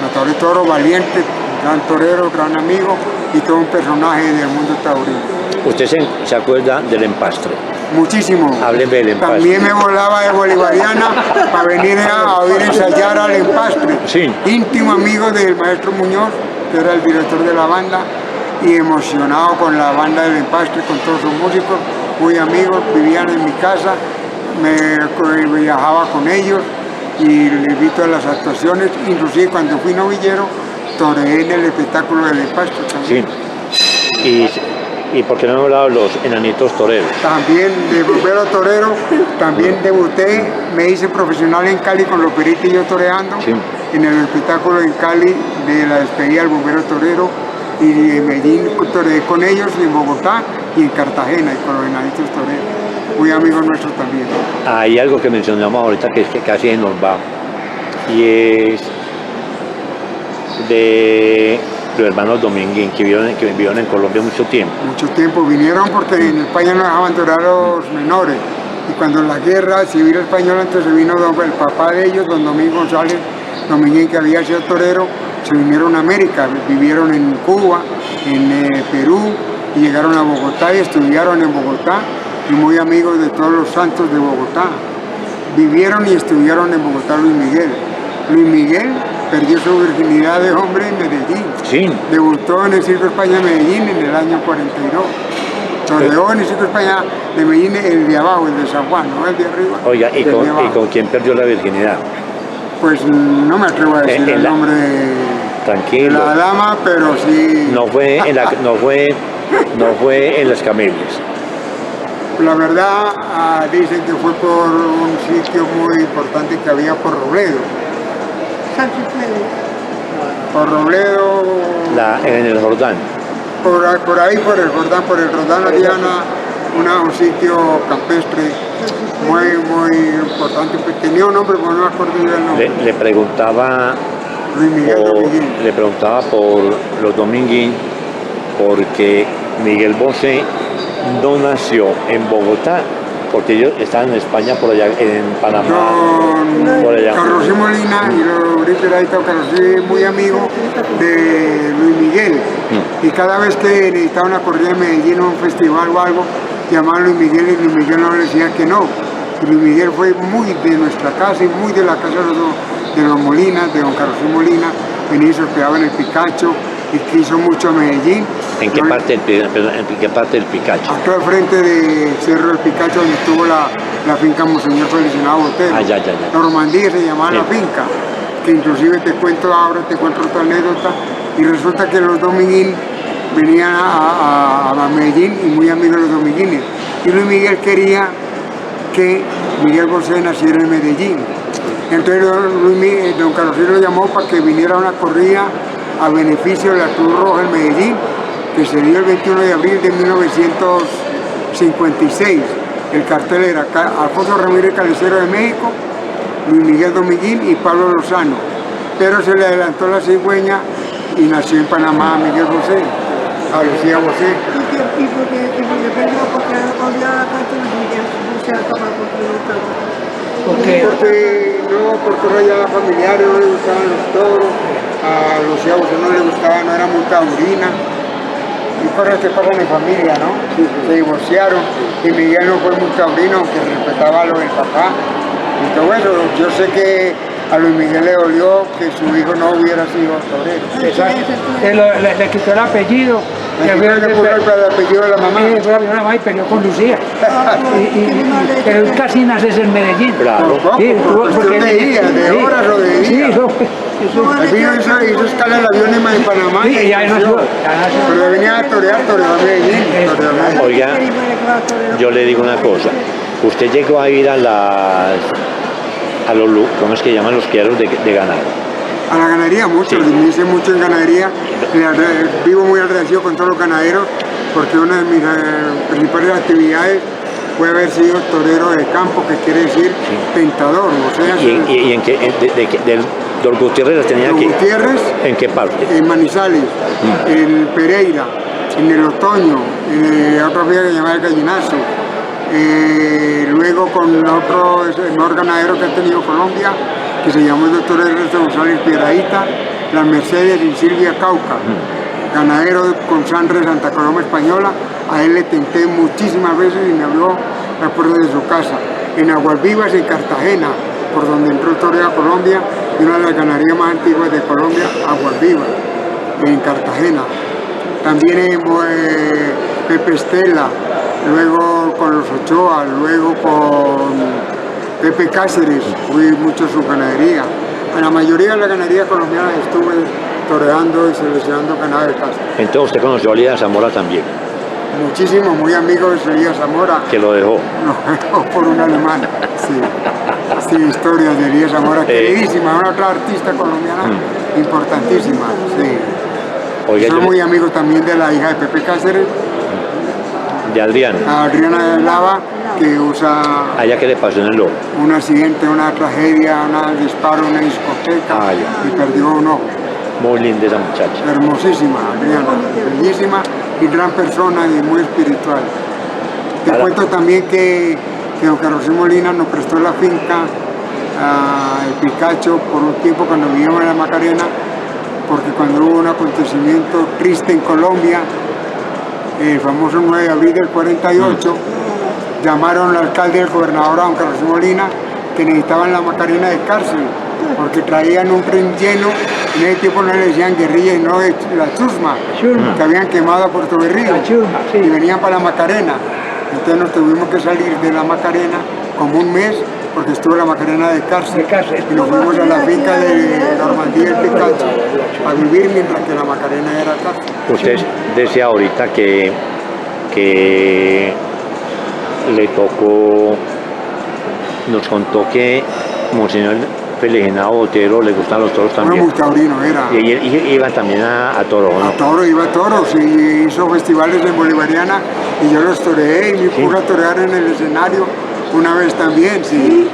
Matador de toro valiente, gran torero, gran amigo y todo un personaje del mundo taurino. ¿Usted se acuerda del empastre? Muchísimo. Hábleme del empastre. También me volaba de Bolivariana para venir a oír ensayar al empastre. Sí. Íntimo amigo del maestro Muñoz, que era el director de la banda, y emocionado con la banda del empastre, con todos sus músicos, muy amigos, vivían en mi casa, viajaba con ellos y les vi todas las actuaciones, inclusive cuando fui novillero, toreé en el espectáculo del empastre también. Sí. ¿Y por qué no hemos hablado de los enanitos toreros? También de bombero torero, también debuté, me hice profesional en Cali con los peritos y yo toreando, Sí. en el espectáculo en Cali de la despedida del bombero torero, y en Medellín toreé con ellos, y en Bogotá y en Cartagena, y con los enanitos toreros, muy amigos nuestros también. Hay algo que mencionamos ahorita que es que casi se nos va, y es de los hermanos Dominguín, que vivieron en Colombia mucho tiempo. Mucho tiempo vinieron porque en España no dejaban torear a los menores, y cuando la guerra civil española, entonces vino el papá de ellos, don Domingo González Dominguín, que había sido torero, se vinieron a América, vivieron en Cuba, en Perú, y llegaron a Bogotá y estudiaron en Bogotá, y muy amigos de todos los santos de Bogotá. Vivieron y estudiaron en Bogotá Luis Miguel. Luis Miguel perdió su virginidad de hombre en Medellín. Sí. Debutó en el Circo España Medellín en el año 42. Toreó en el Circo España de Medellín, el de abajo, el de San Juan, no el de arriba. Oiga, el de abajo. ¿y con quién perdió la virginidad? Pues no me atrevo a decir el nombre de Tranquilo. la dama, pero sí. No fue en las Camelias. La verdad, dicen que fue por un sitio muy importante que había por Robledo. Por Robledo, En el Jordán. por ahí, por el Jordán había un sitio campestre muy importante. Tenía un nombre, pero no me acuerdo yo el nombre. Le preguntaba Luis Miguel Dominguín. le preguntaba por los Dominguín, porque Miguel Bosé no nació en Bogotá, porque ellos estaban en España, por allá, en Panamá, por allá. Carlos C. Molina y los Riperadito, Carlos C. muy amigo de Luis Miguel. Y cada vez que necesitaba una corrida en Medellín o un festival o algo, llamaban a Luis Miguel y Luis Miguel no le decía que no. Y Luis Miguel fue muy de nuestra casa y muy de la casa de los Molina, de don Carlos C. Molina. Venía y se hospedaba en el Picacho y quiso mucho a Medellín. ¿En qué parte del Picacho? Acá al frente del Cerro del Picacho, donde estuvo la finca Monseñor Feliciano Botero. Ya. Normandía se llamaba la finca, que inclusive te cuento otra anécdota, y resulta que los Dominguín venían a Medellín y muy amigos de los Dominguines. Y Luis Miguel quería que Miguel Bosé naciera en Medellín. Entonces don Carlos lo llamó para que viniera a una corrida a beneficio de la Cruz Roja en Medellín, que se dio el 21 de abril de 1956. El cartel era Alfonso Ramírez Calicero de México, Luis Miguel Dominguín y Pablo Lozano. Pero se le adelantó la cigüeña y nació en Panamá Miguel Bosé, a Lucía Bosé. ¿Y por qué perdió? Porque odiaba la canción de Miguel Bosé a tomar Porque Porque rayaba familiares, no le gustaban los toros, a Lucía Bosé no le gustaba, no era muy taurina. Y cosas que pasan en familia, ¿no? Se divorciaron y Miguel no fue muy taurino, aunque respetaba lo del papá. Y todo eso, yo sé que a Luis Miguel le dolió que su hijo no hubiera sido torero. exacto, le quitó el apellido. Le puso el apellido de la mamá. Sí, fue la primera mamá y peleó con Lucía. Pero él casi nace en Medellín. Claro. Sí, Cuestión de días, de horas o de sí, días. El vino hizo escala el avión en Panamá. Sí, y ya nació. Pero venía a torear a Medellín. Oiga, yo le digo una cosa. Usted llegó a ir a los, ¿cómo es que llaman los criaderos de ganado? A la ganadería mucho, Sí. me hice mucho en ganadería, vivo muy agradecido con todos los ganaderos porque una de mis principales actividades fue haber sido torero de campo, que quiere decir tentador, o sea, ¿Y en qué, del Gutiérrez las tenía Don aquí? Gutiérrez, ¿En qué parte? en Manizales, en Pereira, en el Otoño, en otra vía que se llama el Gallinazo, luego con otro el mejor ganadero que ha tenido Colombia, que se llamó el doctor Ernesto González Piedradita, Las Mercedes y Silvia Cauca, ganadero con sangre de Santa Coloma Española. A él le tenté muchísimas veces y me abrió las puertas de su casa. En Aguas Vivas, en Cartagena, por donde entró el toreo a Colombia, y una de las ganaderías más antiguas de Colombia, Aguas Vivas, en Cartagena. También en Pepe Estela, luego con los Ochoa, luego con Pepe Cáceres, fui mucho a su ganadería. En la mayoría de la ganadería colombiana estuve toreando y seleccionando ganado de casta. Entonces usted conoció a Elías Zamora también, Muchísimo, muy amigo de Elías Zamora. que lo dejó. No, por un alemán. Sí, sí, historias de Elías Zamora, queridísima, una otra artista colombiana importantísima. Sí. Oiga, Soy muy amigo también de la hija de Pepe Cáceres, de Adriana. a Adriana de Lava, que usa Allá que le pasó en el lobo. un accidente, una tragedia, un disparo en una discoteca Ah, ya. y perdió un ojo. Muy linda esa muchacha. Hermosísima, Adriana, bellísima y gran persona y muy espiritual. Te Ahora- cuento también que don Carlos Molina nos prestó la finca el Picacho por un tiempo cuando vivíamos en la Macarena, porque cuando hubo un acontecimiento triste en Colombia, el famoso 9 de abril del 48, llamaron al alcalde y al gobernador a don Carlos Molina que necesitaban la Macarena de cárcel, porque traían un tren lleno, en ese tiempo no le decían guerrilla y no la chusma, que habían quemado a Puerto Berrío, La chusma, sí. y venían para la Macarena. Entonces nos tuvimos que salir de la Macarena como un mes, porque estuvo la Macarena de cárcel, De cárcel. y nos fuimos a la finca de Normandía el Picacho a vivir mientras que la Macarena era cárcel. Usted decía ahorita que le tocó, nos contó que Monseñor Feligenado Botero le gustan los toros Era también. muy taurino, era. Y iba también a toro, A ¿no? toro, iba a toros y hizo festivales en Bolivariana y yo los toreé y me pude a torear en el escenario una vez también, sí.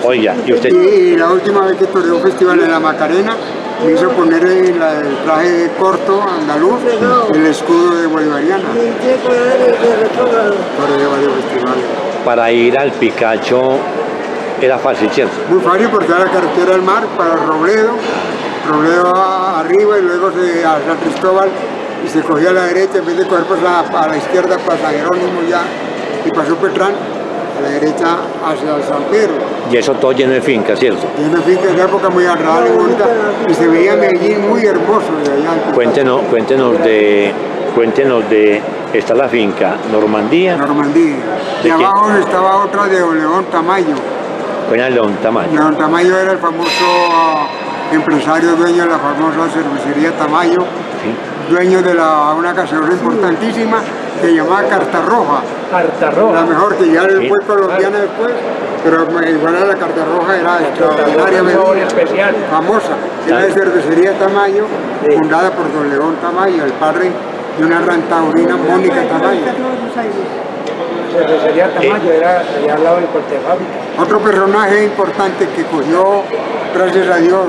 Oiga, y usted, Y la última vez que toreé un festival en la Macarena, me hizo poner el traje corto andaluz, el escudo de Bolivariana. Toreé varios festivales. para ir al Picacho era fácil, ¿cierto? Muy fácil porque era la carretera del mar para Robledo, arriba y luego a San Cristóbal y se cogía a la derecha en vez de coger pues, a la izquierda para San Jerónimo ya y pasó Petrán a la derecha hacia San Pedro. Y eso todo lleno de fincas, ¿cierto? Y una finca en esa época muy agradable y bonita y se veía Medellín muy hermoso de allá. Cuéntenos de, está la finca Normandía, Normandía. Y ¿De quién? abajo estaba otra de León Tamayo. Doña León Tamayo. León Tamayo era el famoso empresario dueño de la famosa cervecería Tamayo, Sí. dueño de una gaseosa importantísima que se llamaba Carta Roja, Carta la Roja. mejor que ya Sí. fue colombiana después, pero igual a la Carta Roja era extraordinaria, Un sabor bebida, especial. famosa, era de cervecería Tamayo, fundada por don León Tamayo, el padre de una gran taurina, Mónica Tamayo. Cervecería Tamayo, era allá al lado del corte de fábrica. Otro personaje importante que cogió, gracias a Dios,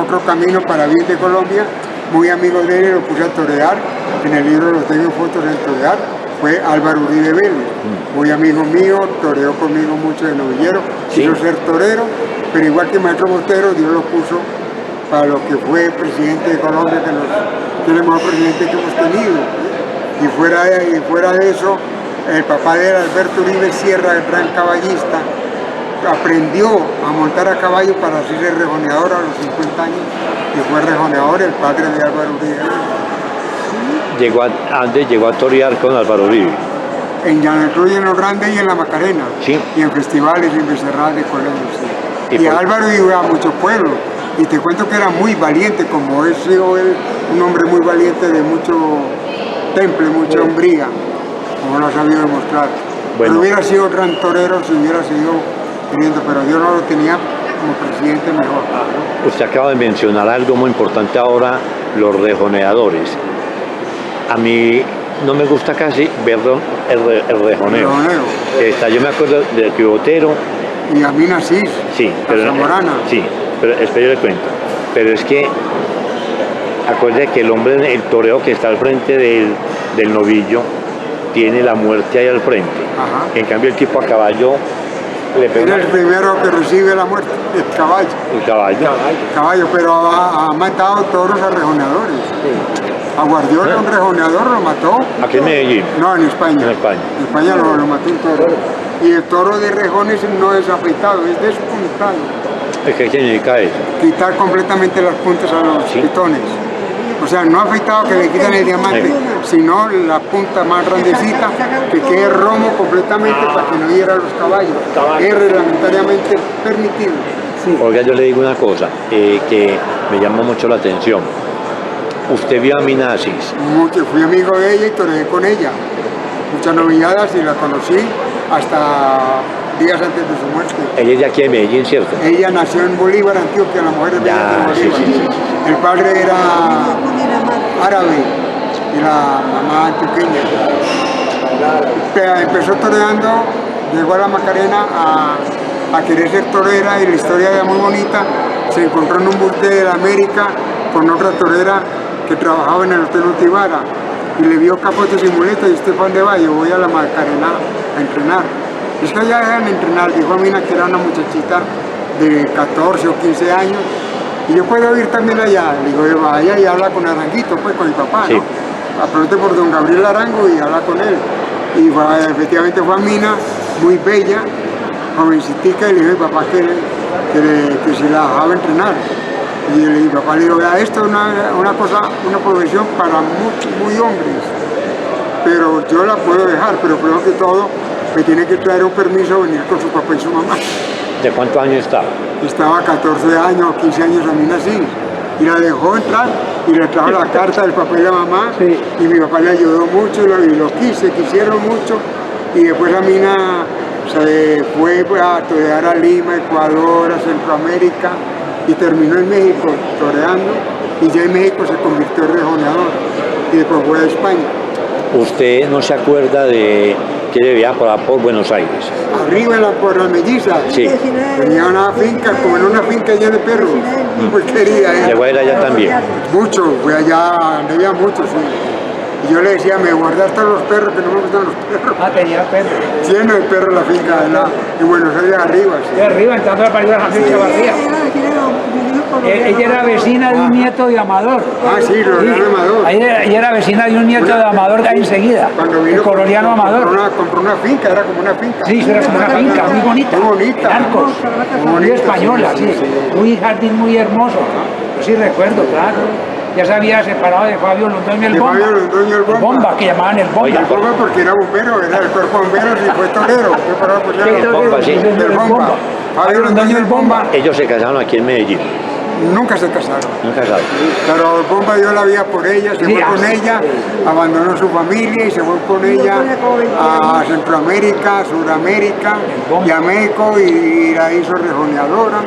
otro camino para bien de Colombia, muy amigo de él, lo puse a torear, en el libro lo tengo en fotos en torear, fue Álvaro Uribe Vélez, muy amigo mío, toreó conmigo mucho de novillero, Sí. quiso ser torero, pero igual que Maestro Botero, Dios lo puso para lo que fue presidente de Colombia, que es el mejor presidente que hemos tenido. Y fuera de eso, el papá de él, Alberto Uribe Sierra, el gran caballista, aprendió a montar a caballo para hacerse rejoneador a los 50 años y fue rejoneador el padre de Álvaro Uribe. Llegó a torear con Álvaro Uribe. En Llano Cruz y en Los Grandes y en la Macarena, Sí. y en festivales y en becerradas de colegios. Sí. ¿Y Y por- Álvaro iba a muchos pueblos y te cuento que era muy valiente, como es sido él un hombre muy valiente de mucho temple, mucha hombría, como lo ha sabido demostrar. Bueno. Pero hubiera sido gran torero si hubiera seguido teniendo, pero Dios no lo tenía como presidente mejor. Usted acaba de mencionar algo muy importante ahora, los rejoneadores. A mí no me gusta casi ver el rejoneo. Rejoneo. Yo me acuerdo de que Botero, Y a mí nací, sí, la Zamorana. sí, pero espero le cuento. Pero es que acuérdate que el hombre, el toreo que está al frente del novillo, tiene la muerte ahí al frente. Ajá. En cambio el tipo a caballo Le pegó Era el primero que recibe la muerte, el caballo. el caballo. Caballo, pero ha matado toros a rejoneadores. A Guardiola, un rejoneador, lo mató. Aquí en Medellín. No, en España. En España. En España lo mató un toro. Y el toro de rejones no es afeitado, es despuntado. ¿Qué significa eso? Quitar completamente las puntas a los Sí. pitones. O sea, no afeitado que le quitan el diamante, Sí. sino la punta más grandecita, que quede romo completamente para que no hiera a los caballos. Es reglamentariamente permitido. Oiga, yo le digo una cosa que me llama mucho la atención. Usted vio a Minasis, Mucho, fui amigo de ella y toreé con ella. Muchas novilladas y la conocí hasta días antes de su muerte. ella es de aquí de Medellín, ¿cierto? Ella nació en Bolívar, Antioquia, la mujer de Ya, Bolívar. sí, sí, sí. El padre era árabe y la mamá antioqueña. Empezó toreando, llegó a la Macarena a querer ser torera y la historia era muy bonita. Se encontró en un buque de la América con otra torera que trabajaba en el Hotel Utivara y le vio capotes y muletas y usted, ¿para dónde va? Yo voy a la Macarena a entrenar. Es que allá dejan entrenar, dijo a Mina que era una muchachita de 14 o 15 años y yo puedo ir también allá. Le digo, vaya y habla con Aranguito, pues con mi papá, Sí. ¿no? Aproveche por don Gabriel Arango y habla con él. Y efectivamente fue a Mina, muy bella, jovencitica, y le dije a mi papá que si la dejaba entrenar. Y mi papá le dijo, vea, esto es una cosa, una profesión para muy hombres, pero yo la puedo dejar, pero primero que todo me tiene que traer un permiso venir con su papá y su mamá. ¿De cuántos años estaba? Estaba 14 años, 15 años a mí nací, y la dejó entrar y le trajo la carta del papá y la mamá, Sí. y mi papá le ayudó mucho y lo quisieron mucho, y después la mina se fue a torear a Lima, Ecuador, a Centroamérica, y terminó en México toreando, y ya en México se convirtió en rejoneador, y después fue a España. ¿Usted no se acuerda de que vivía por Buenos Aires? Arriba por la melliza, Sí. tenía una finca, como en una finca llena de perros, muy querida ella. Llegó a ir allá también. Mucho, fui allá, andé allá mucho, sí. Y yo le decía, me guardé hasta los perros, que no me gustan los perros. Ah, tenía perro. Lleno de perros la finca, ¿verdad? En Buenos Aires arriba, sí. De arriba, entrando a la parida de Ramón Chavarría. Ella era vecina de un nieto de Amador. Ah, sí, Lorena Amador. Ella era vecina de un nieto de Amador ahí enseguida. Cuando vino, El coloriano Amador. compró una finca, era como una finca. Sí, era como una finca muy bonita. Muy bonita. En Arcos. Muy Muy bonita, española, sí, sí. sí, sí. Muy jardín muy hermoso. Yo sí recuerdo, claro. Ya se había separado de Fabio Londoño el De Bomba. Fabio Londoño el Bomba. Que llamaban el Bomba. Oiga, El Bomba porque era bombero, era el cuerpo bombero y fue torero. Fue para apoyar Sí, al Bomba, sí. del Bomba. Fabio Londoño el Bomba. Ellos se casaron aquí en Medellín. Nunca se casaron. Nunca casaron. Pero el Bomba dio la vida por ella, se Sí, fue con así. ella, abandonó su familia y se fue con ella a Centroamérica, a Sudamérica y a México y la hizo rejoneadora.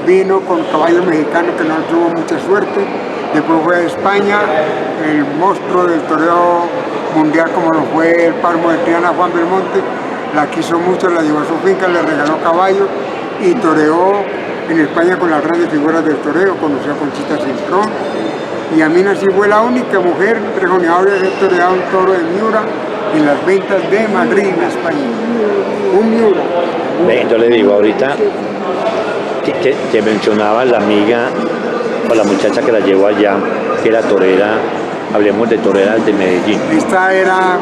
Vino con caballo mexicano que no tuvo mucha suerte. Después fue a España, el monstruo del toreo mundial como lo fue el Palmo de Triana, Juan Belmonte. La quiso mucho, la llevó a su finca, le regaló caballo y toreó en España con las grandes figuras del toreo, conoció a Conchita Cintrón. Y a mí nací fue la única mujer rejoneadora que toreaba un toro de Miura en las ventas de Madrid, en España. Un Miura. Ve, yo le digo, ahorita que mencionaba la amiga o la muchacha que la llevó allá, que era torera, hablemos de toreras de Medellín. Esta era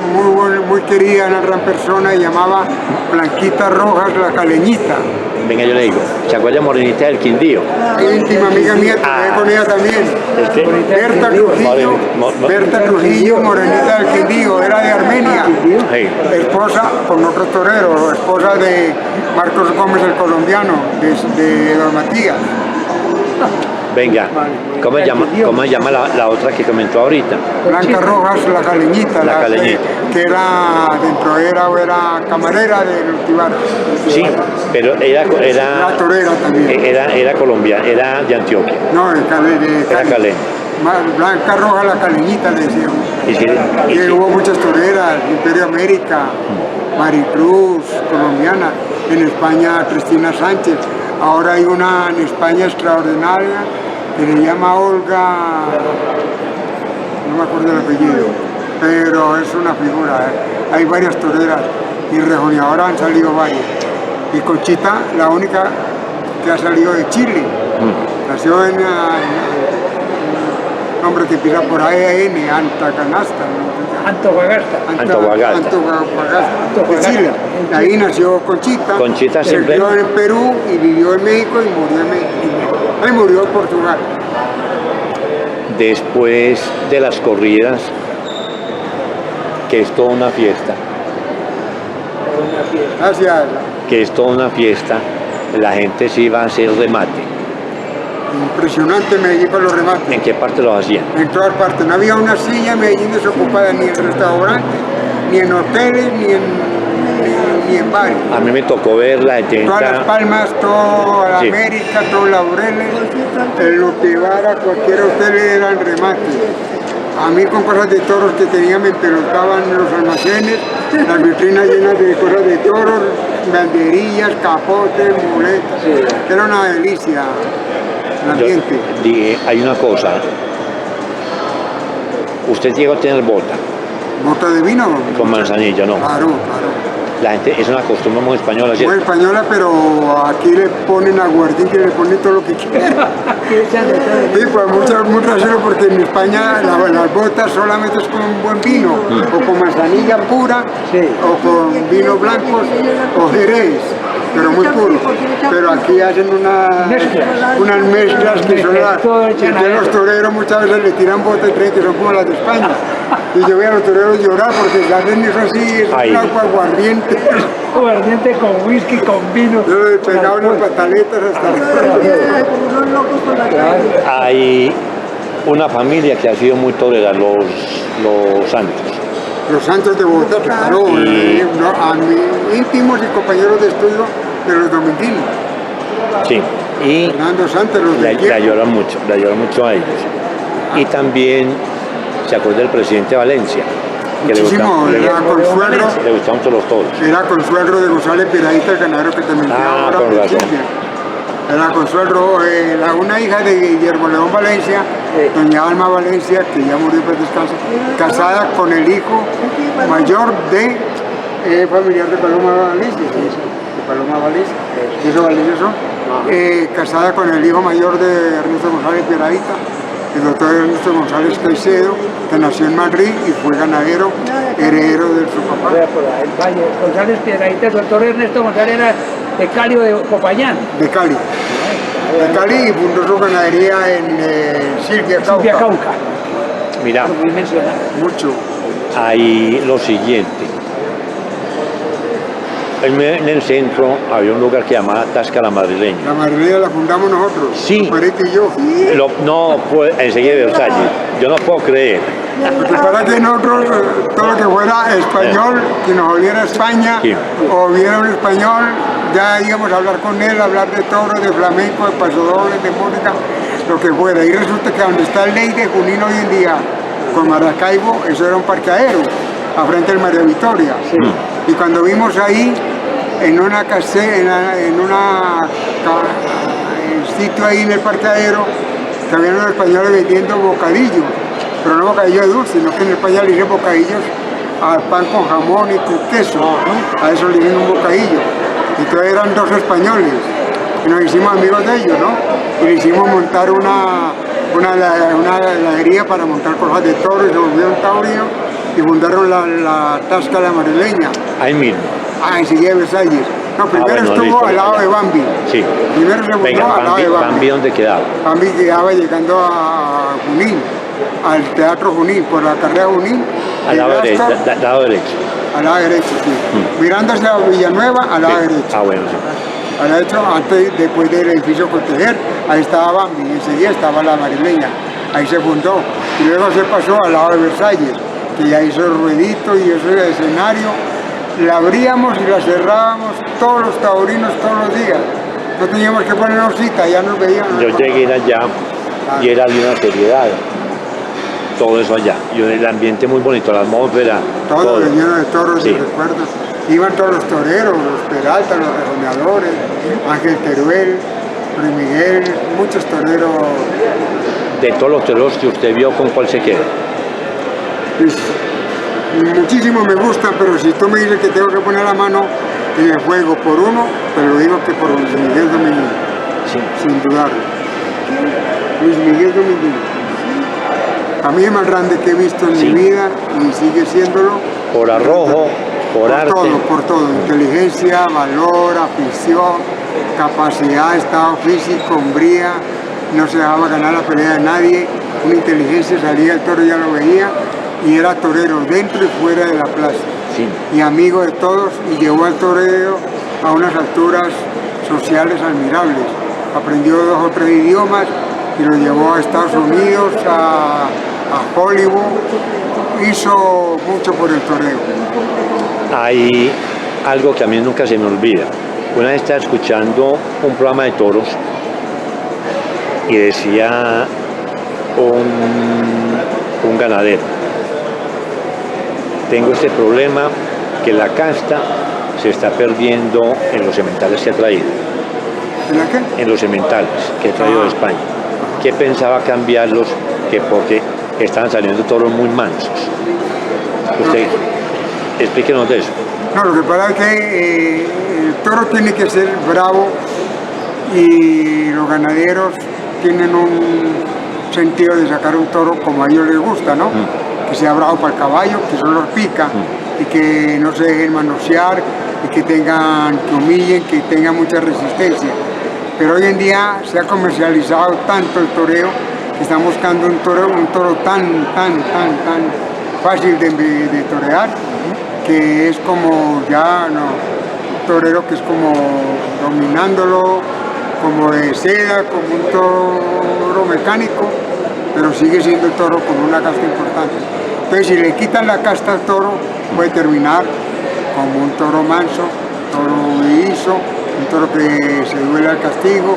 muy querida, una gran persona, se llamaba Blanquita Rojas, la caleñita. Venga, yo le digo, ¿se acuerda Morenita del Quindío? Íntima amiga mía, trabajé con ella también. Este, Berta Trujillo, Berta Trujillo, Morenita del Quindío, era de Armenia. sí. Esposa con otro torero, esposa de Marcos Gómez el colombiano, de Don Matías. Venga, ¿cómo se llama la otra que comentó ahorita? Blanca Rojas, la caleñita, La caleñita. que era era camarera del Ultibara. Sí, pero Era torera también. era colombiana, era de Antioquia. No, de Era Cali. Calé. Blanca Roja, la caleñita, le decíamos. Y sí, y Y sí. hubo muchas toreras, Imperio América, Maricruz, colombiana, en España Cristina Sánchez. Ahora hay una en España extraordinaria que le llama Olga, no me acuerdo el apellido, pero es una figura. Hay varias toreras y rejoneadoras han salido varias. Y Conchita, la única que ha salido de Chile. Nació en un nombre que empieza por AN, Antacanasta. Antofagasta. Antofagasta. De Chile. Ahí nació Conchita. Conchita siempre. Vivió en Perú y vivió en México y murió en México. Ahí murió en Portugal. Después de las corridas, que es toda una fiesta, Gracias. la gente sí va a hacer remate. Impresionante Medellín para los remates. ¿En qué parte lo hacían? En todas partes. No había una silla en Medellín desocupada ni en restaurantes, ni en hoteles, ni en bares. A mí me tocó ver la gente. Todas las Palmas, toda la Sí. América, todos Laureles, el Lotevara, cualquier hotel eran remates. A mí con cosas de toros que tenía me pelotaban los almacenes, las vitrinas llenas de cosas de toros, banderillas, capotes, muletas. Era una delicia el ambiente. Hay una cosa. Usted llegó a tener bota ¿Bota de vino? con manzanilla, ¿no? Claro, claro. La gente, es una costumbre muy española, Muy ¿cierto? española, pero aquí le ponen aguardiente, le ponen todo lo que quieran. Sí, pues muy trasero porque en España las botas solamente es con un buen vino, o con manzanilla pura, o con vinos blancos, o jerez, pero muy puro. Pero aquí hacen unas mezclas que son las... Entonces los toreros muchas veces le tiran botas y creen que son como las de España. Y yo voy a los toreros llorar porque hacen eso así, es un agua aguardiente. Aguardiente con whisky, con vino. Yo le pegaba unas pataletas hasta... Como son locos por la calle. Hay una familia que ha sido muy torera, los Santos. Los Santos de Bogotá, claro, a mis íntimos y compañeros de estudio de los dominguinos. Sí. Y Fernando Santos, los de le ayudan mucho a ellos. Y también se acuerda del presidente Valencia, que Muchísimo, era consuegro, le gustaban mucho los toros. era consuegro de González Piedradita, el ganadero que te mencioné ahora. con al razón. principio. Era consuegro, una hija de Guillermo León Valencia, doña Alma Valencia, que ya murió para descanso, casada con el hijo mayor de familiar de Paloma Valencia, de Paloma Valencia, de esos Valencia son, casada con el hijo mayor de Ernesto González Piedradita, el doctor Ernesto González Caicedo, que nació en Madrid y fue ganadero, heredero de su papá. El Valle, González Piedradita, el doctor Ernesto González era de Cali o de Popayán. De Cali. De Cali y fundó su ganadería en Silvia Cauca. Silvia Cauca. Mira, Muy mencionado. Mucho. hay lo siguiente. En el centro había un lugar que llamaba Tasca la Madrileña. La madrileña la fundamos nosotros, Sí. Parete y yo. No, fue enseguida de Versalles. Yo no puedo creer. Porque para que nosotros, todo lo que fuera español, que nos oliera a España, Sí. o viera un español, ya íbamos a hablar con él, hablar de toros, de flamenco, de pasodobles, de música, lo que fuera. Y resulta que donde está el Ley de Junín hoy en día, con Maracaibo, eso era un parqueadero, a frente del María Victoria. Y cuando vimos ahí, en un sitio ahí en el parqueadero, que habían los españoles vendiendo bocadillos, pero no bocadillos de dulce, sino que en España le dicen bocadillos al pan con jamón y con queso, a eso le dicen un bocadillo. Entonces eran dos españoles, y nos hicimos amigos de ellos, ¿no? Y le hicimos montar una heladería para montar cosas de toros, y se volvieron taurinos, y fundaron la Tasca la Madrileña. Ahí mismo. Enseguida de Versalles. No, primero bueno, estuvo listo, al lado ya. de Bambi. Sí. Primero se fundó Venga, al lado de Bambi, ¿dónde quedaba? Bambi quedaba llegando a Junín, al Teatro Junín, por la carrera Junín. Al lado de derecho. Astor, Lado derecho. al lado derecho, sí. Mirando hacia Villanueva, al lado Sí. derecho. Bueno, sí. Al lado derecho, después del edificio Cortejer, ahí estaba Bambi, y enseguida estaba la madrileña. Ahí se fundó. Y luego se pasó al lado de Versalles, que ya hizo el ruedito y eso era el escenario. La abríamos y la cerrábamos todos los taurinos todos los días. No teníamos que ponernos cita, ya nos veíamos. Yo llegué allá y era de una seriedad. Todo eso allá. Y el ambiente muy bonito, la atmósfera. Todo lleno de toros Sí. y recuerdos. Iban todos los toreros, los Peralta, los rejoneadores, Ángel Teruel, Luis Miguel, muchos toreros. De todos los toreros que usted vio, ¿con cuál se queda? Pues, muchísimo me gustan, pero si tú me dices que tengo que poner la mano, en el juego por uno, pero digo que por Luis Miguel Dominguín, Sí. sin dudarlo. Luis Miguel Dominguín. A mí es más grande que he visto en Sí. mi vida y sigue siéndolo. Por arrojo, por arte. Por todo. Inteligencia, valor, afición, capacidad, estado físico, hombría. No se dejaba ganar la pelea de nadie. Una inteligencia, salía el toro, ya lo veía. Y era torero dentro y fuera de la plaza. Sí. Y amigo de todos. Y llevó al torero a unas alturas sociales admirables. Aprendió 2 o 3 idiomas y lo llevó a Estados Unidos, a Hollywood. Hizo mucho por el toreo. Hay algo que a mí nunca se me olvida. Una vez estaba escuchando un programa de toros y decía un ganadero: tengo este problema, que la casta se está perdiendo en los sementales que ha traído. ¿En la qué? En los sementales que he traído de España. Que pensaba cambiarlos, que porque estaban saliendo toros muy mansos. Usted, explíquenos de eso. No, lo que pasa es que el toro tiene que ser bravo y los ganaderos tienen un sentido de sacar un toro como a ellos les gusta, ¿no? Que sea bravo para el caballo, que solo los pica y que no se dejen manosear y que humillen, que tengan mucha resistencia. Pero hoy en día se ha comercializado tanto el toreo que están buscando un toro tan fácil de torear, que es como ya, no, un torero que es como dominándolo, como de seda, como un toro mecánico, pero sigue siendo el toro como una casta importante. Entonces, si le quitan la casta al toro, puede terminar como un toro manso, toro liso, un toro que se duele al castigo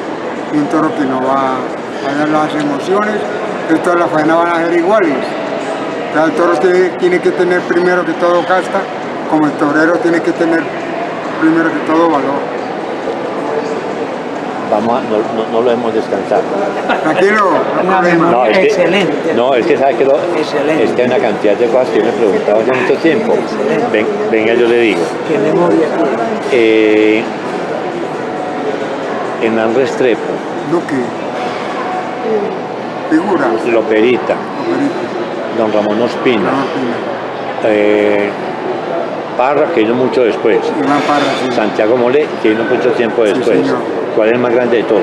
y un toro que no va a dar las emociones. Entonces, todas las faenas van a ser iguales. El toro tiene que tener primero que todo casta, como el torero tiene que tener primero que todo valor. No lo hemos descansado. Tranquilo, no La problema. memoria es que- excelente. No, es que sabe que Excelente. es que hay una cantidad de cosas que yo me he preguntado hace mucho tiempo. Venga, yo le digo. Qué memoria. Hernán Restrepo, Duque, figura, Loperita, don Ramón Ospina, Parra, que vino mucho después, Iván Parra, sí. Santiago Molé, que vino mucho tiempo después. señor. ¿Cuál es el más grande de todos?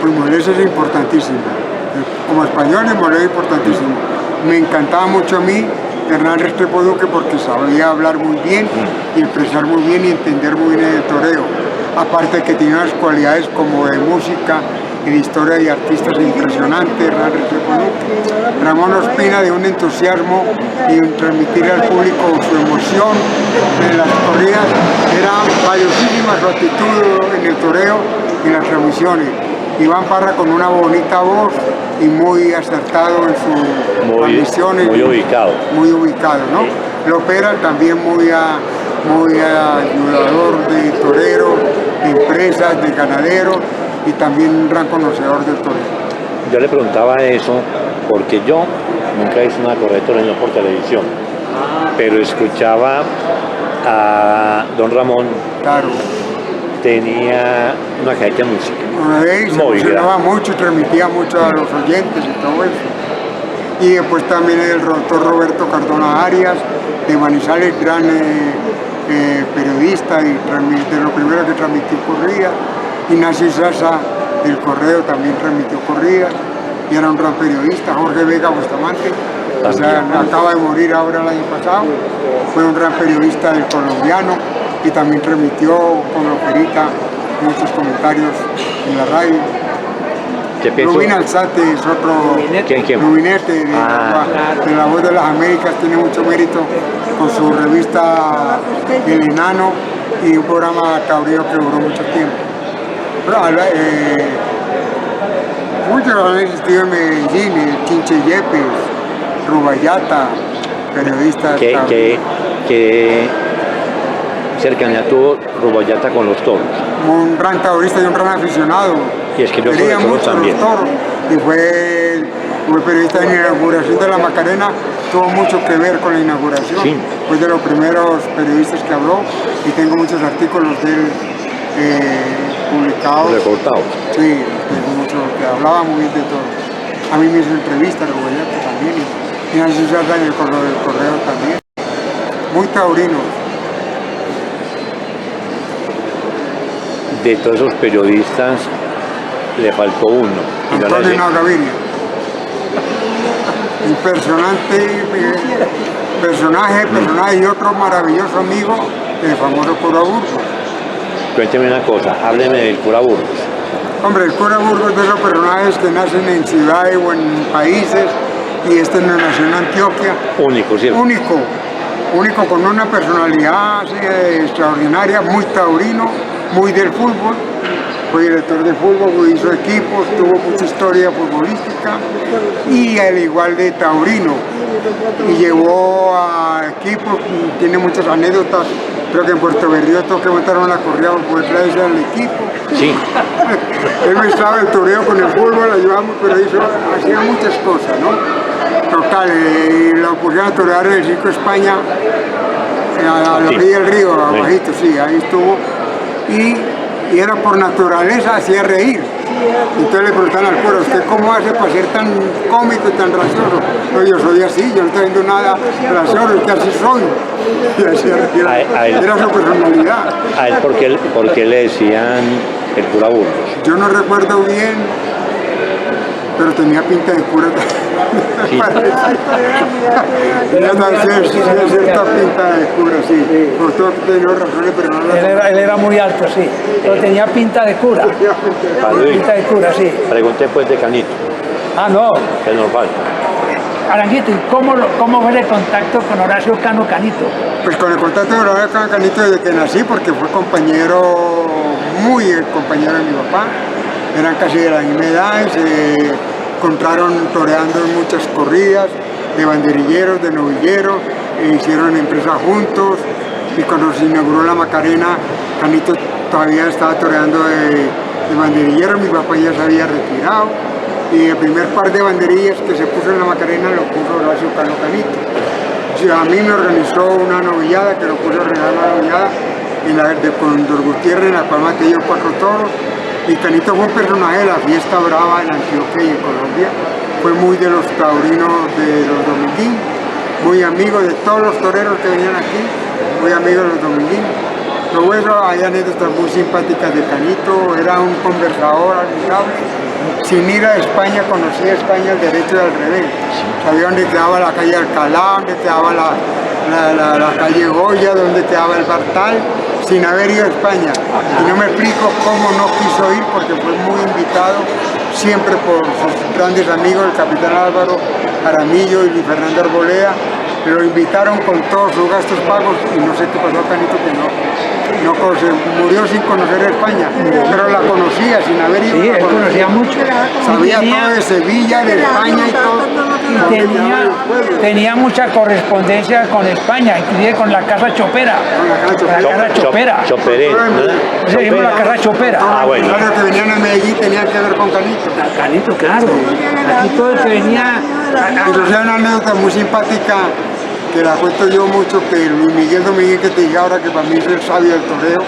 Pues Molés es importantísimo. Como español, Molés es importantísimo. Me encantaba mucho a mí Hernán Restrepo Duque porque sabía hablar muy bien y expresar muy bien y entender muy bien el toreo. Aparte de que tiene unas cualidades como de música y de historia y artistas impresionantes, Hernán Restrepo Duque. Ramón Ospina, de un entusiasmo y un transmitir al público su emoción en las corridas. Era valiosísima su actitud en el toreo y en las transmisiones. Iván Parra con una bonita voz y muy acertado en sus transmisiones. Muy ubicado. Muy ubicado, ¿no? Lopera también muy ayudador de torero, de empresas, de ganaderos y también un gran conocedor del torero. Yo le preguntaba eso porque yo nunca hice una corrida de toros, no por televisión, pero escuchaba a don Ramón, Claro. tenía una cajita de música. Se Muy emocionaba grande. mucho y transmitía mucho a los oyentes y todo eso. Y después también el doctor Roberto Cardona Arias, de Manizales, gran periodista y de lo primero que transmitió corridas. Ignacio Sasa del Correo también transmitió corridas y era un gran periodista. Jorge Vega Bustamante, o sea, acaba de morir ahora el año pasado, fue un gran periodista del Colombiano y también transmitió con Loperita muchos comentarios en la radio. ¿Qué pienso? Rubín Alzate es otro ¿Quién? Rubinete de la Voz de las Américas, tiene mucho mérito con su revista El Enano y un programa taurino que duró mucho tiempo. Pero, muchos han existido en Medellín, Chinche Yepes, Rubayata, periodistas. ¿Qué cercanía tuvo Rubayata con los toros? Como un gran taurista y un gran aficionado. Y escribió sobre Quería toros mucho también. los toros y fue periodista en la inauguración de la Macarena tuvo mucho que ver con la inauguración. Sí. Fue de los primeros periodistas que habló y tengo muchos artículos de él publicados. Recortados. Sí, tengo mucho que hablaba muy bien de todo. A mí me hizo entrevistas, Rebolledo también, y Nancy Salta en el correo también. Muy taurino. De todos esos periodistas, le faltó uno. Y no le Antonio sé. Gaviria. Impresionante personaje y otro maravilloso amigo, el famoso cura Burgos. Cuénteme una cosa, hábleme del cura Burgos. Hombre, el cura Burgos es de esos personajes que nacen en ciudades o en países y este nació en Antioquia. Único, ¿cierto? Único con una personalidad así, extraordinaria, muy taurino, muy del fútbol. Fue director de fútbol, hizo equipos, tuvo mucha historia futbolística y al igual de taurino. Y llevó a equipos, tiene muchas anécdotas. Creo que en Puerto Berrío que montaron la corrida por poder traerse al equipo. Sí. Él me estaba el toreo con el fútbol, lo ayudamos, pero hacía muchas cosas, ¿no? Total, lo pusieron a torear en el Circo España, a la orilla del río, abajito, sí, ahí estuvo. Y era por naturaleza, hacía reír. Entonces le preguntan al cura, ¿usted cómo hace para ser tan cómico y tan gracioso? No, yo soy así, yo no estoy viendo nada gracioso, es que así soy. Y hacía reír, era su personalidad. ¿A él por qué le decían el cura Burgos? Yo no recuerdo bien, pero tenía pinta de cura. Sí. Tenía cierta pinta de cura, sí. Por todo que tenía razones, pero no las... Él era muy alto, sí, pero tenía pinta de cura. Pinta de cura, sí. Pregunté pues de Canito, Ah, no. que nos falta. Aranguito, ¿y cómo fue el contacto con Horacio Cano Canito? Pues con el contacto de Horacio Cano Canito desde que nací, porque fue compañero, muy compañero de mi papá. Eran casi de la misma edad, se encontraron toreando en muchas corridas, de banderilleros, de novilleros, hicieron empresa juntos, y cuando se inauguró la Macarena, Canito todavía estaba toreando de banderillero, mi papá ya se había retirado, y el primer par de banderillas que se puso en la Macarena lo puso Horacio Cano Canito. O sea, a mí me organizó una novillada, que lo puso a regalar una novillada, con Dor Gutiérrez, en la cual maté yo 4 toros. Y Canito fue un personaje de la fiesta brava en Antioquia y en Colombia. Fue muy de los taurinos de los Dominguín, muy amigo de todos los toreros que venían aquí, muy amigo de los Dominguín. Pero bueno, hay anécdotas muy simpáticas de Canito, era un conversador admirable. Sin ir a España, conocía España al derecho y al revés. Sabía dónde quedaba la calle Alcalá, dónde quedaba la calle Goya, dónde quedaba el Bartal, sin haber ido a España. Y no me explico cómo no quiso ir, porque fue muy invitado siempre por sus grandes amigos, el capitán Álvaro Aramillo y Luis Fernando Arboleda. Lo invitaron con todos sus gastos pagos y no sé qué pasó a Canito, que murió sin conocer España, pero la conocía sin haber ido. Sí, él conocía mucho. Sabía todo de Sevilla, de España y todo. Y tenía mucha correspondencia con España, inclusive con la Casa Chopera. La Casa Chopera. Choperé, Seguimos la Casa Chopera. Ah, bueno. Todos los que venían a Medellín tenían que ver con Canito. Canito, claro. Aquí todo el que venía... Inclusive hay una anécdota muy simpática que la cuento yo mucho, que Luis Miguel Domínguez, que te dije ahora que para mí es el sabio del toreo,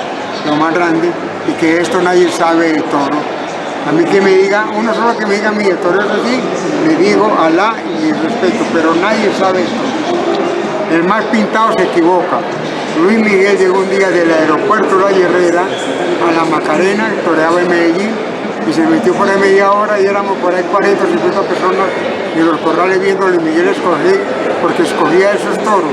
lo más grande, y que esto nadie sabe de toro. A mí que me diga, uno solo que me diga a mí, el toreo es así, le digo Alá y respeto, pero nadie sabe esto. El más pintado se equivoca. Luis Miguel llegó un día del aeropuerto La Herrera a la Macarena, toreaba en Medellín, y se metió por ahí media hora y éramos por ahí 40 o 50 personas y los corrales viendo a Luis Miguel porque escogía esos toros.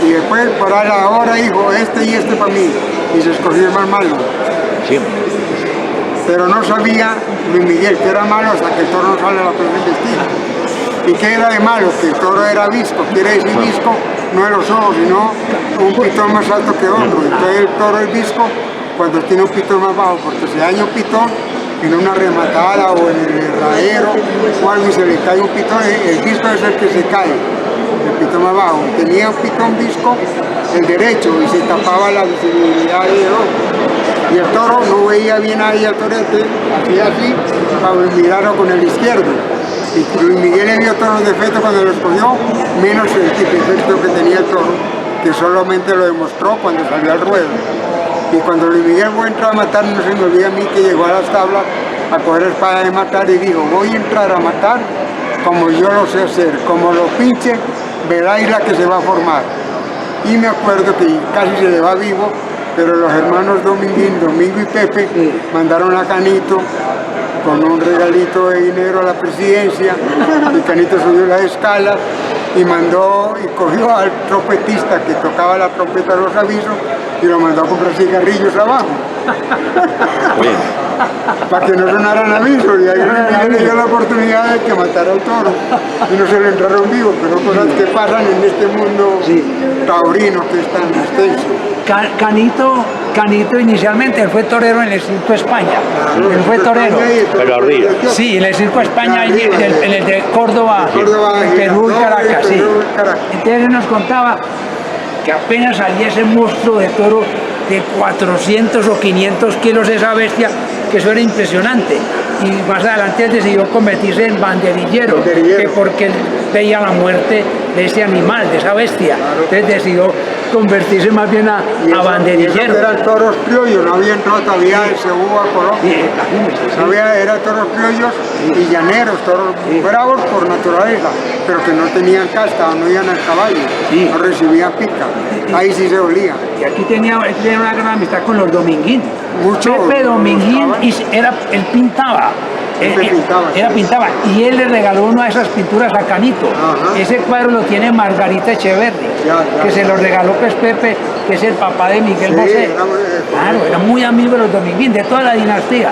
Y después por ahí la hora dijo, este y este para mí, y se escogió el más malo. Sí. Pero no sabía Luis Miguel que era malo hasta que el toro no sale a la plaza investida. ¿Y qué era de malo? Que el toro era visco, quiere decir visco no de los ojos, sino un pitón más alto que otro. Entonces el toro es visco cuando tiene un pitón más bajo, porque si daña un pitón en una rematada o en el herradero o algo y se le cae un pitón, el visco es el que se cae, el pitón más bajo. Tenía un pitón visco el derecho y se tapaba la visibilidad del ojo. Y el toro no veía bien ahí al torete, hacía así para mirarlo con el izquierdo. Y Luis Miguel le vio todos los defectos cuando los cogió, menos el defecto que tenía el toro, que solamente lo demostró cuando salió al ruedo. Y cuando Luis Miguel fue a entrar a matar, no se me olvida a mí que llegó a las tablas a coger espada de matar y dijo, voy a entrar a matar como yo lo sé hacer, como lo pinche, veráis la que se va a formar. Y me acuerdo que casi se le va vivo, pero los hermanos Dominguín, Domingo y Pepe, mandaron a Canito con un regalito de dinero a la presidencia, y Canito subió las escalas y mandó y cogió al trompetista que tocaba la trompeta de los avisos y lo mandó a comprar cigarrillos abajo. Para que no sonaran avisos, y ahí le dio la oportunidad de que matara al toro y no se lo entraron vivo, pero cosas que pasan en este mundo taurino que es tan extenso. Canito inicialmente, él fue torero en el Circo España, él fue torero. Pero arriba. Sí, en el Circo España, en el de Córdoba, Perú y Caracas, sí. Entonces él nos contaba que apenas salía ese monstruo de toro de 400 o 500 kilos, esa bestia, que eso era impresionante. Y más adelante él decidió convertirse en banderillero, que porque él veía la muerte de ese animal, de esa bestia. Entonces decidió convertirse más bien a banderillero. Eran toros criollos, no había entrado todavía el cebú a Colombia. No había, eran toros criollos y llaneros, toros bravos por naturaleza, pero que no tenían casta o no iban al caballo, no recibían pica. Ahí sí se olía. Y aquí tenía una gran amistad con los Dominguín. Mucho. Pepe Dominguín, él pintaba. Pintaba y él le regaló una de esas pinturas a Canito. Ese cuadro lo tiene Margarita Echeverri, que se lo regaló pues Pepe, que es el papá de Miguel Bosé. Claro, era muy amigo de los Dominguín, de toda la dinastía.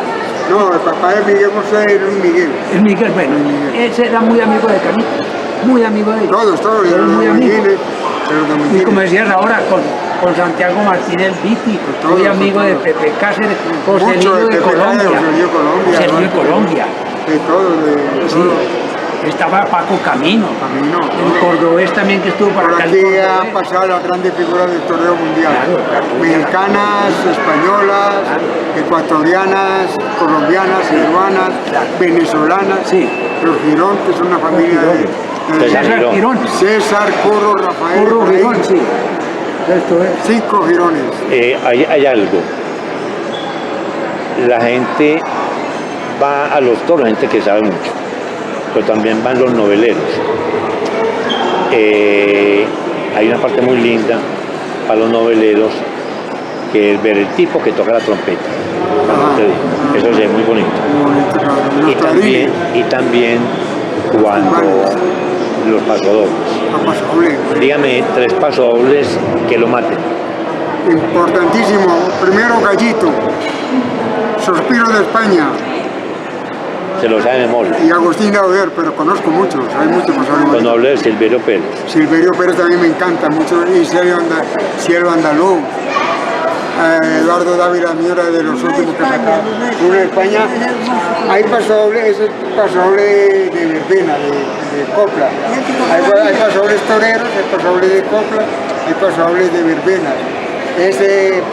No, el papá de Miguel Bosé era Luis Miguel. Es Miguel, bueno, ese era muy amigo de Canito, muy amigo de él. Todos, muy amigos. Y Y como decías ahora, con Santiago Martínez Viti, muy amigo de Pepe Cáceres, José Lillo de Colombia. José Lillo de Colombia. De todo. Estaba Paco Camino. El cordobés también que estuvo para Por acá. aquí han pasado las grandes figuras del torneo mundial. Mexicanas, españolas, ecuatorianas, colombianas, peruanas, venezolanas. Los Girón, que es una familia de César Girón. César, Curro, Rafael. Curro Girón, sí. Esto es. 5 Girones. Hay algo. La gente va a los toros, la gente que sabe mucho, pero también van los noveleros. Hay una parte muy linda para los noveleros, que es ver el tipo que toca la trompeta. Eso es muy bonito. Y también cuando los pasodobles. Dígame 3 pasodobles que lo maten. Importantísimo. Primero, Gallito. Suspiro de España. Se lo sabe de memoria. Y Agustín Dauder, pero conozco muchos. Hay muchos pasodobles. Cuando hablé de Silverio Pérez. Silverio Pérez también me encanta mucho. Y Cielo Andaluz. Eduardo Dávila Miura, de los últimos que sacaron. Uno en España. Hay pasodobles, ese es pasodoble de verbena, de copla. Hay pasodobles toreros, hay pasodobles de copla, hay pasodobles de verbena. Ese,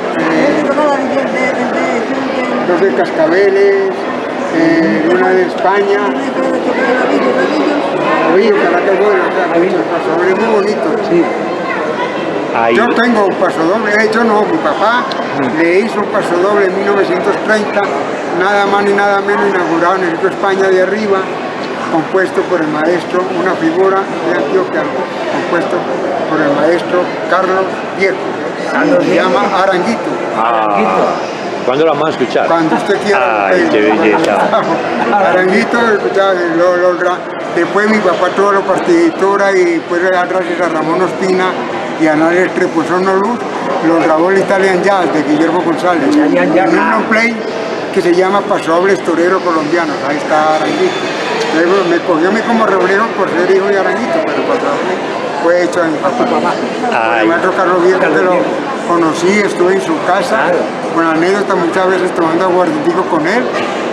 los de Cascabeles, una de España. Avillo, Caracas, bueno, pasodobles muy bonitos. Yo tengo un pasodoble, yo no, mi papá le hizo un pasodoble en 1930, nada más ni nada menos, inaugurado en el Circo España de arriba, compuesto por el maestro, una figura de Antioquia, compuesto por el maestro Carlos Viejo, se llama Aranguito. ¿Cuándo lo vamos a escuchar? Cuando usted quiera. Ay, qué belleza. Aranguito, después mi papá tuvo la partitura y después gracias a Ramón Ospina y a Nárez Trepuzón Luz, lo grabó el Italian Jazz de Guillermo González. En un long play que se llama Pasodobles Toreros Colombianos. Ahí está Aranguito. Me cogió a mí como rebrero por ser hijo de Aranguito, pero el pasodoble fue hecho a mi papá. El maestro Carlos Viejo, que lo conocí, estuve en su casa, con anécdota muchas veces tomando aguardientico con él,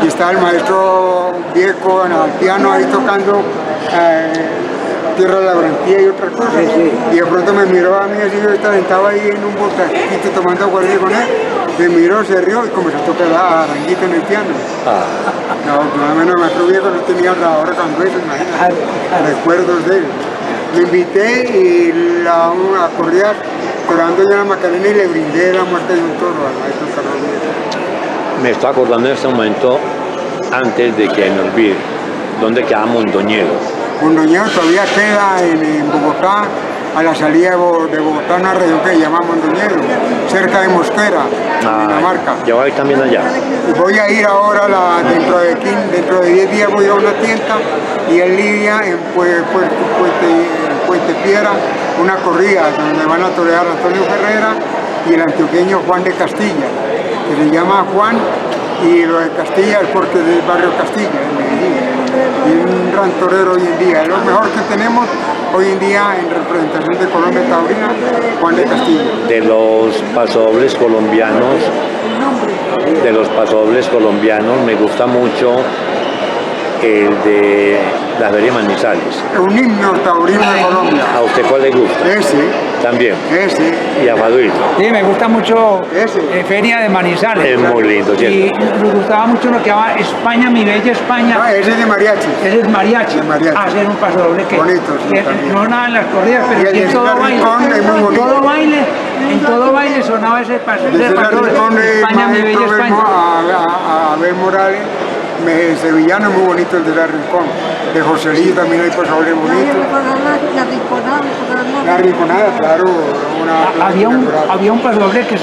y estaba el maestro Viejo al piano ahí tocando Tierra de la Brantía y otras cosas, y de pronto me miró a mí así, yo estaba ahí en un bosquecito tomando aguardiente con él, Me miró, se rió y comenzó a tocar la aranguita en el piano. No, menos nuestro viejo no tenía grabadora cuando eso, imagínate. Recuerdos de él. Lo invité y la corría tocando yo la Macarena y le brindé la muerte de un toro al maestro Carlos Viejo. Me estoy acordando en este momento, antes de que me olvide, ¿dónde queda Mondoñedo? Mondoñedo todavía queda en Bogotá, a la salida de Bogotá, una región que se llama Mondoñedo, cerca de Mosquera, Dinamarca. Yo voy también allá. Y voy a ir ahora, dentro de 10 días voy a una tienda y en Lidia, en Puente Piedra, una corrida donde van a torear Antonio Ferrera y el antioqueño Juan de Castilla, que se llama Juan, y lo de Castilla es porque es del barrio Castilla, en Medellín. Y un gran torero hoy en día, es lo mejor que tenemos hoy en día en representación de Colombia Taurina, Juan de Castilla. De los pasodobles colombianos, me gusta mucho el de la Feria Manizales. Es un himno taurino de Colombia. ¿A usted cuál le gusta? Ese. También. Ese. Y a Faduil. Sí, me gusta mucho Ese. Feria de Manizales. Es muy lindo, ¿cierto? Y me gustaba mucho lo que llamaba España, mi bella España. Ah, ese es de mariachi. Ese es mariachi. De mariachi. Hacer un paso doble que Bonito, sí, también. no nada en las corridas, Y pero el sí en de todo César baile. Rincón es muy bonito. En todo baile sonaba ese paso. De César Rincón es España, mi bella maestro España. a Abel Morales, sevillano muy bonito el de César Rincón. De Joselillo también hay pasadores bonitos. La rinconada, claro. Había un paso doble que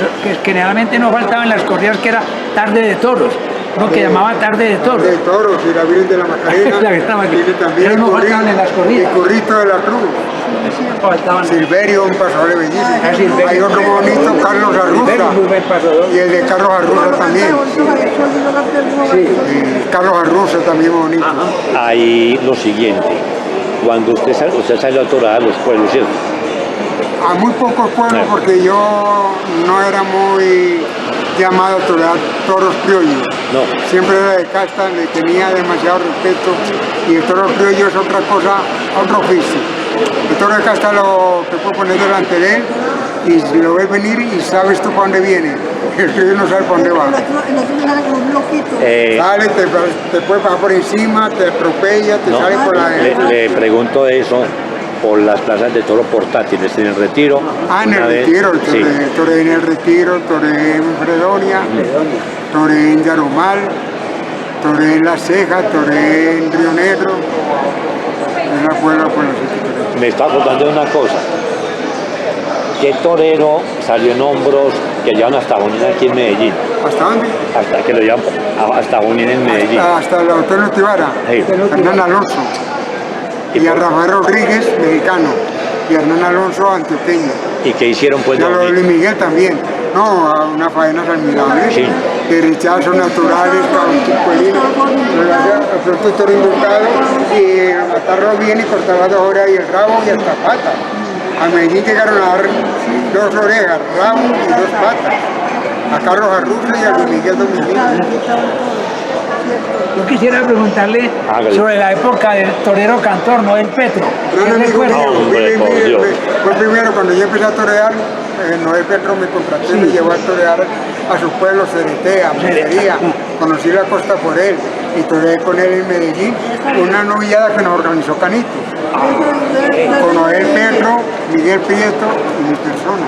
generalmente no faltaba en las corridas, que era Tarde de Toros. Lo que llamaba Tarde de Toros. De toros y la Virgen de la Macarena. La Virgen de la Macarena. Tiene también Pero no faltaban en las corridas. el Currito de la Cruz. Faltaban. Silverio, un pasador bellísimo. Silverio. Hay otro bonito, Carlos Arruza. Muy buen paso doble. Y el de Carlos Arruza también. Y Carlos Arruza también bonito. Ahí lo siguiente, cuando usted sale a torar a los pueblos, ¿cierto? A muy pocos pueblos porque yo no era muy llamado a torear toros criollos. No. Siempre era de casta, le tenía demasiado respeto y el toro criollo es otra cosa, otro oficio. El toro de casta lo te puedo poner delante de él y si lo ves venir y sabes tú para dónde viene. El criollo no sabe para dónde va. Sale, te puede pasar por encima, te atropella, te sale por la le pregunto eso por las plazas de toro portátiles en el Retiro. en el Retiro, toré en el Retiro, toré en Fredonia, toré en Yarumal, toré en La Ceja, toré en Río Negro, en la puebla por los sitios. Me está acordando de una cosa. ¿Qué torero salió en hombros que llevan hasta Junín aquí en Medellín? ¿Hasta dónde? Hasta que lo llevan hasta Junín en Medellín. Hasta el Hotel Notibara, Sí. Hernán Alonso. Y a Rafael Rodríguez, mexicano. Y Hernán Alonso, antioqueño. ¿Y qué hicieron pues? Y a lo de Luis Miguel también. No, a una faena admirables. Sí. De rechazo naturales, cabuchicuelinos. Pronto toro invocado y matarlo bien y cortaba 2 horas y el rabo y hasta pata. A Medellín llegaron a dar 2 orejas, rabo y 2 patas. A Carlos Arruza y a Luis Miguel Dominguín. Yo quisiera preguntarle sobre la época del torero cantor, Noel Petro. No, recuerda? Hombre, por Dios. Fue primero cuando yo empecé a torear, Noel Petro me contrató y me llevó a torear a su pueblo, Ceretea, Montería. Conocí la costa por él y toreé con él en Medellín, una novillada que nos organizó Canito. Con Noel Petro, Miguel Prieto y mi persona.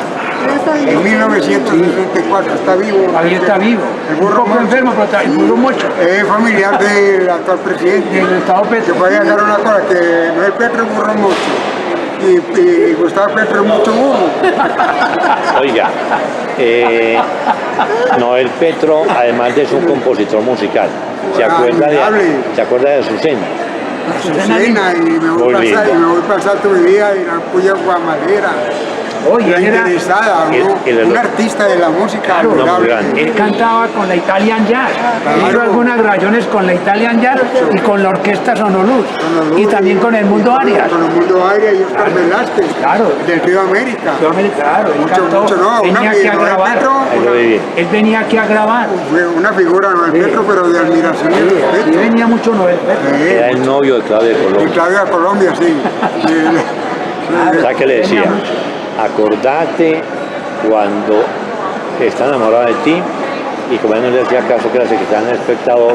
En 1964 está vivo. Ahí está vivo. El burro Un poco enfermo, pero el burro mucho. Es familiar del actual presidente. Del Gustavo Petro. Que puede agarrar una cosa que Noel Petro es burro mucho. Y Gustavo Petro es mucho burro. Oiga, Noel Petro, además de ser un compositor musical, ¿se acuerda de Azucena? Azucena, y me voy a pasar tu vida y la puya guamadera. Oye, la interesada, un artista de la música. Él cantaba con la Italian Jazz, hizo algunas grabaciones con la Italian Jazz y con la orquesta Sonoluz, y también con el Mundo Arias. Con el Mundo Arias y Oscar Velázquez, del Río América. Claro, venía aquí a grabar. Él venía aquí a grabar. Fue una figura Noel Petro, pero de admiración y respeto. Y venía mucho Noel Petro. Era el novio de Claudia de Colombia. De Claudia de Colombia, sí. ¿Sabes qué le decía? Acordate cuando está enamorada de ti, y como él no le hacía caso, que la secretaria del Espectador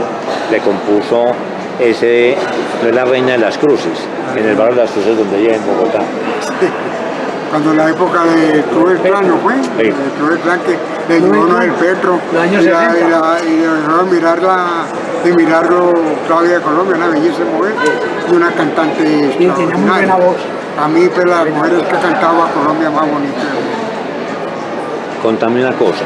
le compuso ese, no es la Reina de las Cruces, en el barrio de las Cruces donde ella en Bogotá. Cuando la época de Club El Plan, ¿no fue? Sí. El Club El Plan que le llevó uno del Petro Los años y 60. de mirarlo Claudia de Colombia, una belleza mujer y una cantante Y tenía muy extraordinaria. buena voz. A mí, pues, las mujeres que cantaba Colombia más bonitas. Contame una cosa,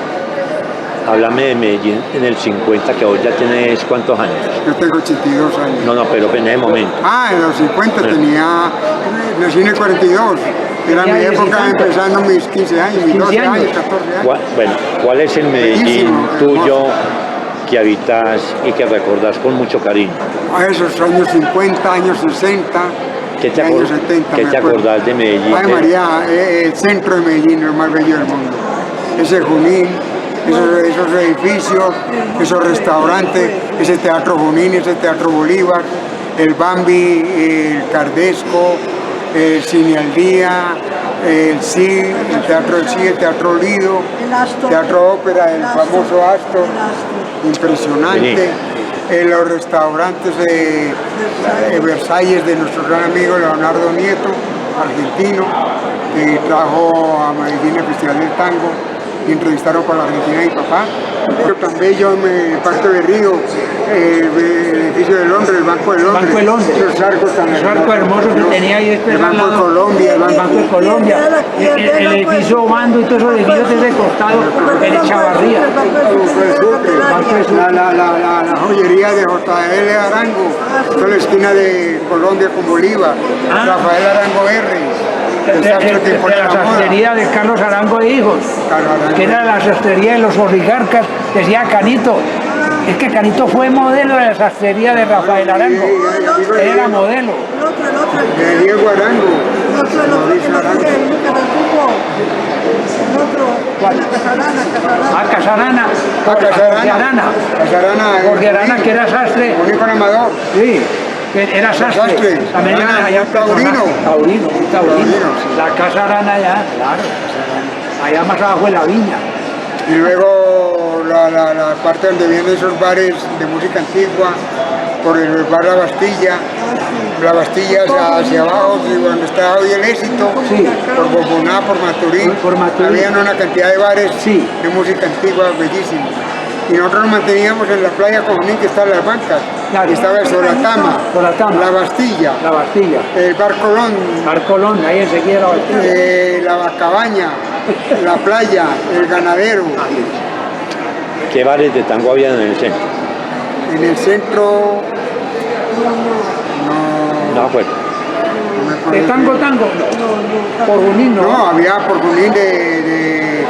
háblame de Medellín en el 50, que hoy ya tienes ¿cuántos años? Yo tengo 82 años. No, pero en ese momento. En los 50 tenía, nací en el 42. Era mi Tenía época 16 empezando mis 15 años, mis 12 años, 14 años. Bueno, ¿cuál es el Medellín Bellísimo, tuyo hermoso. que habitas y que recordás con mucho cariño? A esos años 50, años 60, ¿Qué te, años 70, ¿qué me te acuerdo. acordás de Medellín? Ay María, el centro de Medellín, lo más bello del mundo. Ese Junín, esos edificios, esos restaurantes, ese Teatro Junín, ese Teatro Bolívar, el Bambi, el Cardesco, el Cine al Día, el CI, el Teatro del CI, el Teatro Lido, El Astor. Teatro Ópera, el El Astor. famoso Astor, El Astor. impresionante. Los restaurantes de Versalles de nuestro gran amigo Leonardo Nieto, argentino, que trajo a Medellín el Festival del Tango y entrevistaron con la Argentina de mi papá. Tan bello en el Parque de Río, el edificio de Londres, el Banco de Londres. Banco de Londres. Esos arcos tan Esos arcos hermosos que tenía ahí el Banco de Colombia, el Banco de Colombia, el edificio Bando y todos esos edificios desde el costado, en Chavarría. La joyería de J.L. Arango, toda la esquina de Colombia con Bolívar, Rafael Arango R, el sastre que pone La la moda. sastrería de Carlos Arango e Hijos, Carlos Arango. que era la sastrería de los oligarcas, decía Canito. Es que Canito fue modelo de la sastrería de Rafael Arango. Él era modelo. El otro, De Diego Arango. el otro que Mauricio no Arango. sé, nunca me supo. El otro, ¿Cuál? la Casarana. Casarana. Casarana. Arana. Casarana. Jorge Arana, que era sastre. Con Amador. Sí, que era sastre. Sastre. También Arana, era allá en taurino. Taurino, muy taurino. Taurino, sí. La casa Arana allá, claro. Allá más abajo de la viña. Y luego la parte donde vienen esos bares de música antigua, por el bar La Bastilla, La Bastilla hacia abajo, donde está hoy el Éxito, Sí. por Boboná, por Maturín. Por Maturín. Habían una cantidad de bares Sí. de música antigua bellísimos. Y nosotros nos manteníamos en la playa Cojunín, que está en las bancas. Claro. Y estaba el Solatama, Solatama. La Bastilla, La Bastilla. el Bar Colón, Bar Colón, ahí enseguida la Bastilla. la Cabaña, la playa, el Ganadero. ¿Qué bares de tango había en el centro? En el centro, No me acuerdo. no me acuerdo. ¿De tango? Por Junín, No, ¿no? había por Junín de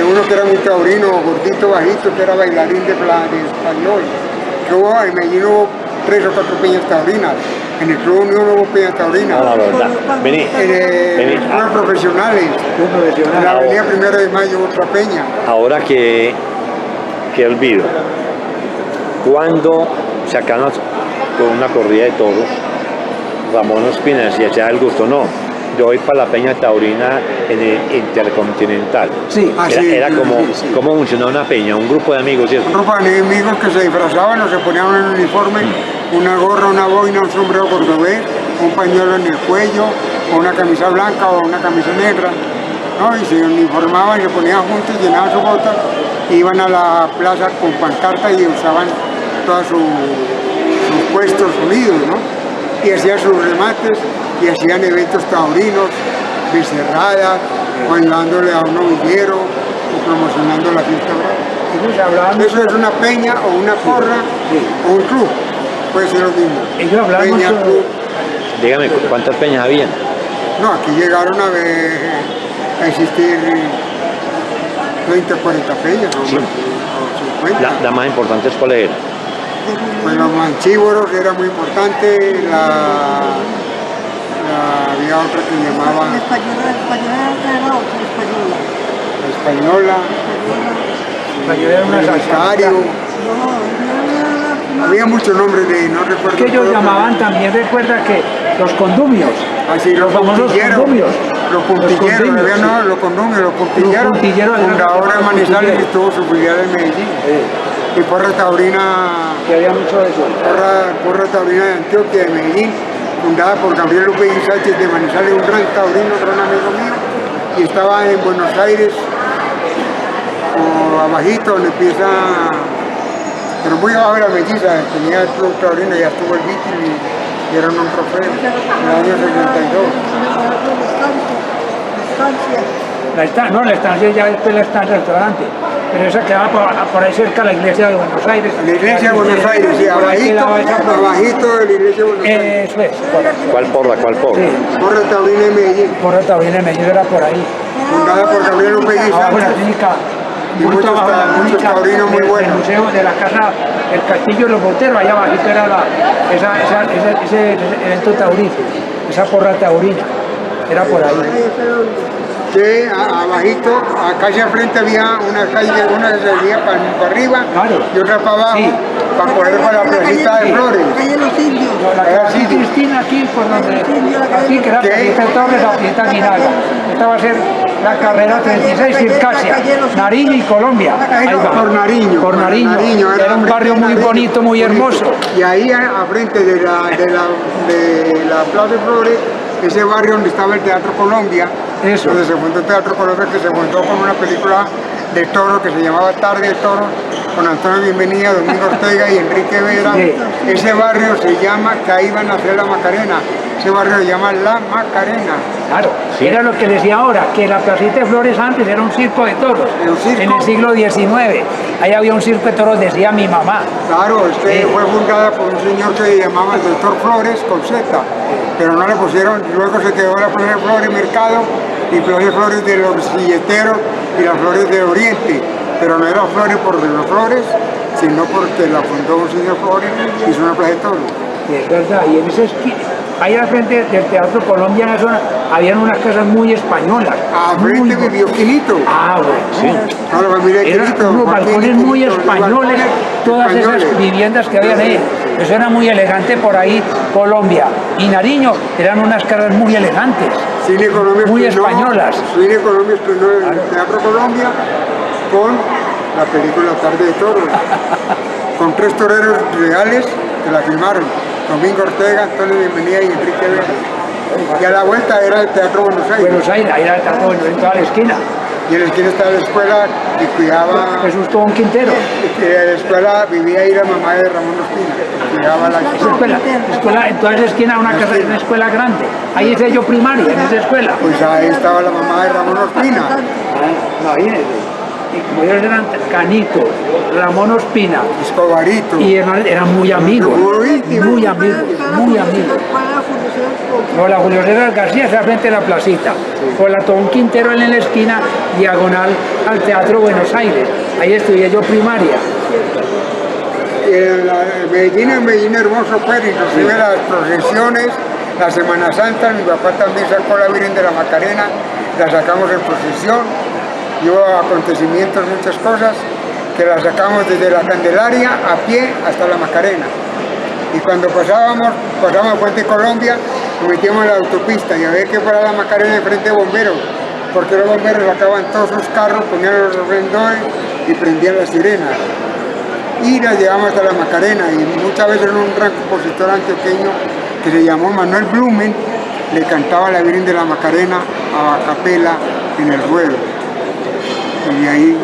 uno que era muy taurino, gordito, bajito, que era bailarín de español. Que hubo, en Medellín hubo 3 o 4 peñas taurinas. En el Club Unión hubo peñas taurinas. No, la verdad. Vení. En el Club de Profesionales, Un en la profesional. avenida 1 de Mayo, otra peña. Ahora que olvido, cuando sacamos con una corrida de toros, Ramón Ospina, si hacía el gusto, no. Yo voy para la Peña Taurina en el Intercontinental. Sí. Ah, Era, sí, era como, sí. cómo funcionaba una peña, un grupo de amigos, ¿cierto? Un grupo de enemigos que se disfrazaban o se ponían un uniforme, una gorra, una boina, un sombrero cordobés, un pañuelo en el cuello, o una camisa blanca o una camisa negra, ¿no? Y se uniformaban, se ponían juntos, llenaban su bota, iban a la plaza con pancarta y usaban todos sus puestos unidos, ¿no? Y hacían sus remates y hacían eventos taurinos, becerradas, bailándole a un novillero o promocionando la fiesta brava. Ellos hablaban Eso es una peña o una porra o un club, puede ser lo mismo. Ellos hablaban Peña, mucho- club. Dígame, ¿cuántas peñas habían? No, aquí llegaron a existir 30 o 40 peñas o, Sí. o 50. La más importante es cuál era. Pues los manchívoros era muy importante, había otra que llamaban Española era otra española. la española, Yo era una el salsa. becario. No, Había muchos nombres de, no recuerdo. Que ellos todo, llamaban también, recuerda que los condumios, Así, los famosos bautilleros. condumios, Los puntilleros, condumios, no, los condumios, los puntilleros, puntilleros, fundadora de Manizales y puntilleros. tuvo su filial en Medellín. Y Porra Taurina, Que había mucho de eso. Porra Taurina de Antioquia, de Medellín, fundada por Gabriel López y Sánchez de Manizales, un gran taurino, un gran amigo mío, y estaba en Buenos Aires, o abajito, donde empieza, pero muy abajo de la melliza, tenía el club taurino, ya estuvo el Viking y dieron un trofeo en el año 72. No, la estancia ya después la estancia del restaurante. Pero esa quedaba por ahí cerca de la iglesia de Buenos Aires. La iglesia de Buenos Aires, sí, Por ahí quedaba esa abajito de la iglesia de Buenos Aires. Eso es. ¿Cuál porra? ¿Cuál porra? Sí, Porra Taurina de Medellín, por eso también me era por ahí. fundada por Gabriel López y Abajo de la Sánchez. clínica. Y muchos abajo de la muchos clínica taurinos muy del buenos. museo de la casa, el castillo de los Boteros, allá abajito era ese evento taurino, esa porra taurina. Era por ahí. Que abajito, casi al frente había una calle, una que se veía para arriba Claro. y otra para abajo, Sí. para poder para la placita de Flores. Calle Los Indios. La calle Cristina aquí, por donde, aquí que era ¿Qué? Placita Torres, la Placita Guinaga. Esta va a ser la carrera 36 Circasia, Nariño y Colombia. Ahí va. Por Nariño. Por Nariño. Era un barrio muy bonito, muy hermoso. Y ahí a frente de la Plaza de Flores, ese barrio donde estaba el Teatro Colombia, Eso. donde se fundó el Teatro Colombia, que se montó con una película de toro que se llamaba Tarde de Toro, con Antonio Bienvenida, Domingo Ortega y Enrique Vera. Sí. Ese barrio se llama, que ahí van a hacer la Macarena, ese barrio se llama La Macarena. Claro, era lo que decía ahora, que la Placita de Flores antes era un circo de toros. ¿Un circo? En el siglo XIX. Ahí había un circo de toros, decía mi mamá. Claro, fue fundada por un señor que se llamaba el Doctor Flores con Z, pero no le pusieron, luego se quedó la Flores Flores Mercado y Flores de los silleteros y las Flores de Oriente, pero no era Flores por los Flores, sino porque la fundó un señor Flores y hizo una plaza de toros. Sí, es verdad, y en esa esquina, ahí al frente del Teatro Colombia, en la zona, habían unas casas muy españolas. A muy frente bonitas. vivió Quinito. Ah, bueno, sí. No, la familia de Eran Quinito. unos Joaquín y balcones muy Quinito, españoles, balcones todas españoles. esas viviendas que habían ahí. Eso era muy elegante por ahí, Colombia. Y Nariño, eran unas casas muy elegantes. Cine Colombia Muy estrenó- españolas. Cine Colombia estrenó el Teatro Colombia con la película Tarde de Toros, con 3 toreros reales que la filmaron, Domingo Ortega, Antonio Bienvenida y Enrique Vera. Y a la vuelta era el Teatro Buenos Aires. Buenos Aires, ahí era el Teatro en toda la esquina. Y en la esquina estaba la escuela que cuidaba, Jesús Tobón Quintero. que en la escuela vivía ahí la mamá de Ramón Ospina, que cuidaba la Esa escuela, en toda esa esquina una casa, una escuela grande. Ahí hice yo primaria, en esa escuela. Pues ahí estaba la mamá de Ramón Ospina. Imagínense. Y como ellos eran Canito, Ramón Ospina Escobarito. y eran muy amigos, Muy íntimos. muy amigos, muy amigos. No, la Julio César García está frente a la placita, con la Tobón Quintero en la esquina, diagonal al Teatro Buenos Aires. Ahí estudié yo primaria. En Medellín hermoso, pues, inclusive las procesiones, la Semana Santa, mi papá también sacó la Virgen de la Macarena, la sacamos en procesión, y hubo acontecimientos, muchas cosas, que la sacamos desde la Candelaria a pie hasta la Macarena. Y cuando pasábamos Puente Colombia, nos metíamos en la autopista y había que parar la Macarena de frente de bomberos, porque los bomberos sacaban todos sus carros, ponían los reflectores y prendían las sirenas. Y las llevamos hasta la Macarena, y muchas veces un gran compositor antioqueño que se llamó Manuel Blumen le cantaba la Virgen de la Macarena a capela en el ruedo. Y de ahí,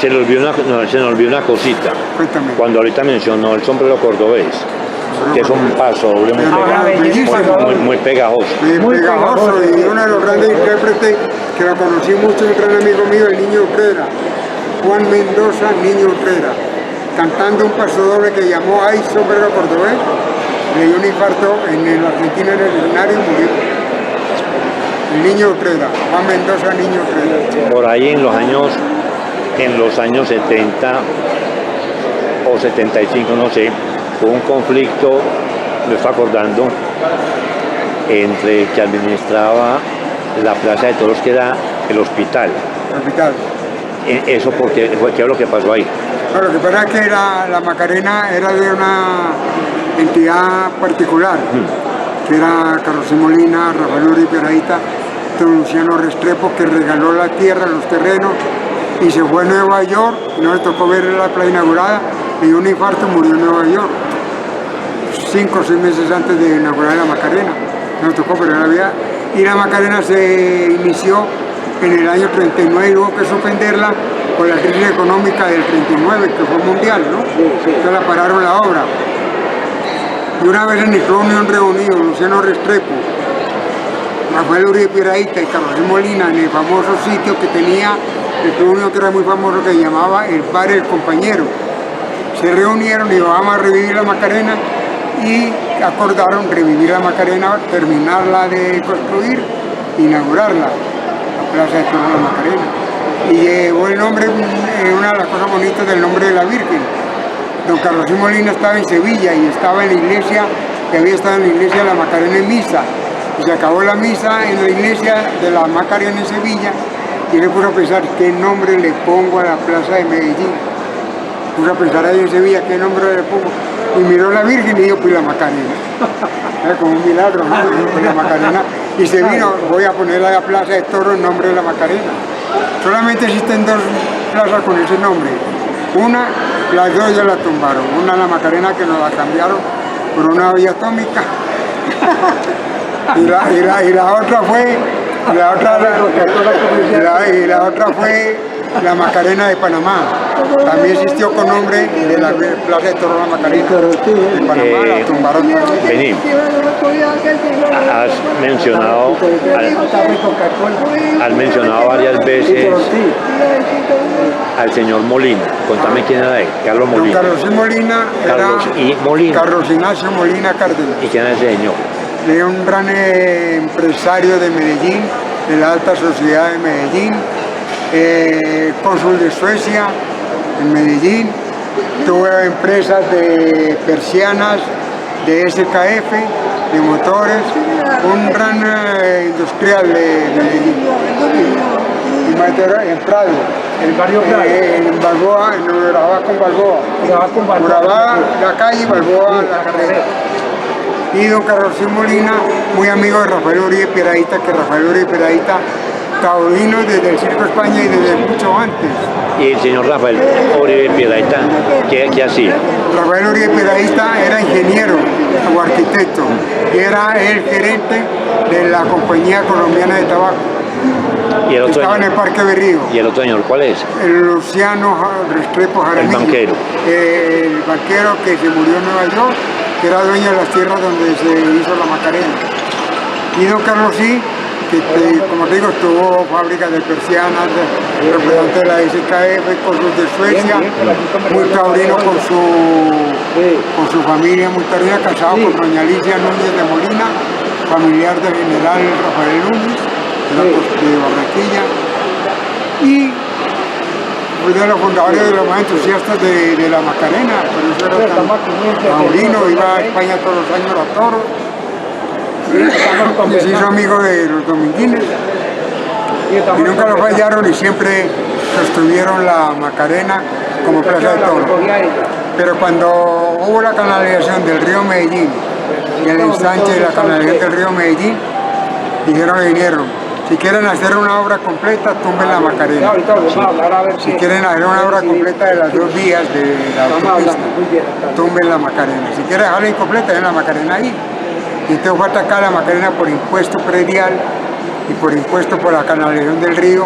Se nos olvidó una cosita. cuéntame. Cuando ahorita mencionó el sombrero cordobés, que es un paso doble muy, muy pegajoso. Muy Pegajoso, pegajoso. y uno de los grandes intérpretes que lo conocí mucho, un gran amigo mío, el Niño Utrera, Juan Mendoza, Niño Utrera, cantando un paso doble que llamó Ay Sombrero Cordobés, le dio un infarto en Argentina en el escenario y murió. El Niño Utrera, Juan Mendoza, Niño Utrera. Por ahí en los años 70 o 75, no sé, hubo un conflicto, me estoy acordando, entre el que administraba la Plaza de Toros, que era el hospital. Capital. Eso porque ¿qué es lo que pasó ahí? No, lo que pasa es que la Macarena era de una entidad particular, que era Carlos Molina, Rafael Uribe Piedrahita, don Luciano Restrepo, que regaló la tierra, los terrenos, y se fue a Nueva York, y no le tocó ver la playa inaugurada, le dio un infarto y murió en Nueva York, 5 o 6 meses antes de inaugurar la Macarena. No le tocó, pero era vida. Y la Macarena se inició en el año 39 y hubo que suspenderla por la crisis económica del 39, que fue mundial, ¿no? Entonces la pararon la obra. Y una vez en el Club Unión reunido, Luciano Restrepo, Rafael Uribe Piedrahita y Carlos Molina, en el famoso sitio que tenía el Club Unión, que era muy famoso, que se llamaba el Bar El Compañero. Se reunieron y vamos a revivir la Macarena y acordaron revivir la Macarena, terminarla de construir, inaugurarla, la Plaza de Toros de la Macarena. Y llevó el nombre, una de las cosas bonitas del nombre de la Virgen. Don Carlos Molina estaba en Sevilla y estaba en la iglesia, que había estado en la iglesia de la Macarena en misa. Y se acabó la misa en la iglesia de la Macarena en Sevilla y le puso a pensar qué nombre le pongo a la Plaza de Medellín. Puso a pensar ahí en Sevilla qué nombre le pongo. Y miró la Virgen y dijo, pues la Macarena. Era como un milagro, ¿no? Pues la Macarena. Y se vino, voy a poner a la Plaza de Toros el nombre de la Macarena. Solamente existen 2 plazas con ese nombre. Una, las 2 ya la tumbaron. Una la Macarena, que nos la cambiaron por una olla atómica. Y la otra fue, la otra fue la Macarena de Panamá. También existió con nombre de la Plaza de Toros La Macarena de Panamá, la tumbaron. Vení, has mencionado varias veces al señor Molina. Contame quién era él, Carlos Molina. Don Carlos Molina era Carlos Ignacio Molina Cárdenas. ¿Y quién era ese señor? Era un gran empresario de Medellín, de la alta sociedad de Medellín, cónsul de Suecia en Medellín, tuvo empresas de persianas, de SKF, de motores, un gran industrial de Medellín. Y maestro en Prado, El barrio Prado. en Balboa, en Urabá con Balboa. Urabá la calle y Balboa la carrera. Y don Carlos Molina, muy amigo de Rafael Uribe Piedrahita, que Rafael Uribe Piedrahita taurino desde el Circo España y desde mucho antes. ¿Y el señor Rafael Uribe Piedrahita qué hacía? Rafael Uribe Piedrahita era ingeniero o arquitecto y era el gerente de la Compañía Colombiana de Tabaco. ¿Y el otro estaba en el Parque Berrío. ¿Y el otro señor cuál es? El Luciano Restrepo Jaramillo. El banquero. El banquero que se murió en Nueva York, que era dueño de las tierras donde se hizo la Macarena. Y don Carlos sí, que como te digo, tuvo fábricas de persianas, representante de la SKF, cosas de Suecia, muy taurino con su familia, muy taurina, casado con doña Alicia Núñez de Molina, familiar del general Rafael Núñez, de Barranquilla, y fue de los fundadores de los más entusiastas de la Macarena, por eso era tan taurino, iba a España todos los años a toros. Y se hizo amigo de los dominguines y nunca lo fallaron y siempre sostuvieron la Macarena como plaza de toros. Pero cuando hubo la canalización del río Medellín y el ensanche de la canalización del río Medellín, dijeron que vinieron, si quieren hacer una obra completa, tumben la Macarena. Si quieren hacer una obra completa de las 2 vías de la autopista, tumben la Macarena. Si quieren dejarla incompleta, dejen la Macarena ahí. Y entonces fue atacada la Macarena por impuesto predial y por impuesto por la canalización del río.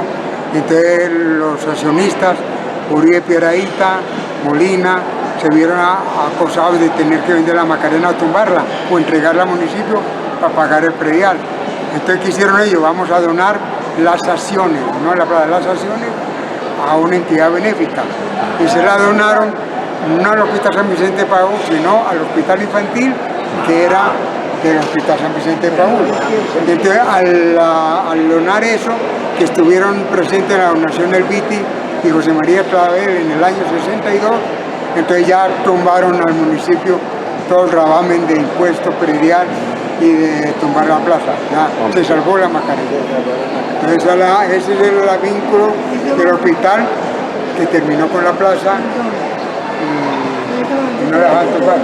Y entonces los accionistas, Uribe Piedrahita, Molina, se vieron acosados de tener que vender la Macarena o tumbarla o entregarla al municipio para pagar el predial. Entonces, ¿qué hicieron ellos? Vamos a donar las acciones, no la plata, las acciones a una entidad benéfica. Y se la donaron no al Hospital San Vicente de Paúl, sino al Hospital Infantil, que era del Hospital San Vicente de Paúl. Entonces, al donar eso, que estuvieron presentes en la donación del Viti y José María Clavel en el año 62, entonces ya tumbaron al municipio todo el gravamen de impuesto predial y de tumbar la plaza. Ya se salvó la Macarena. Entonces, ese es el vínculo del hospital que terminó con la plaza. No la van a tocar.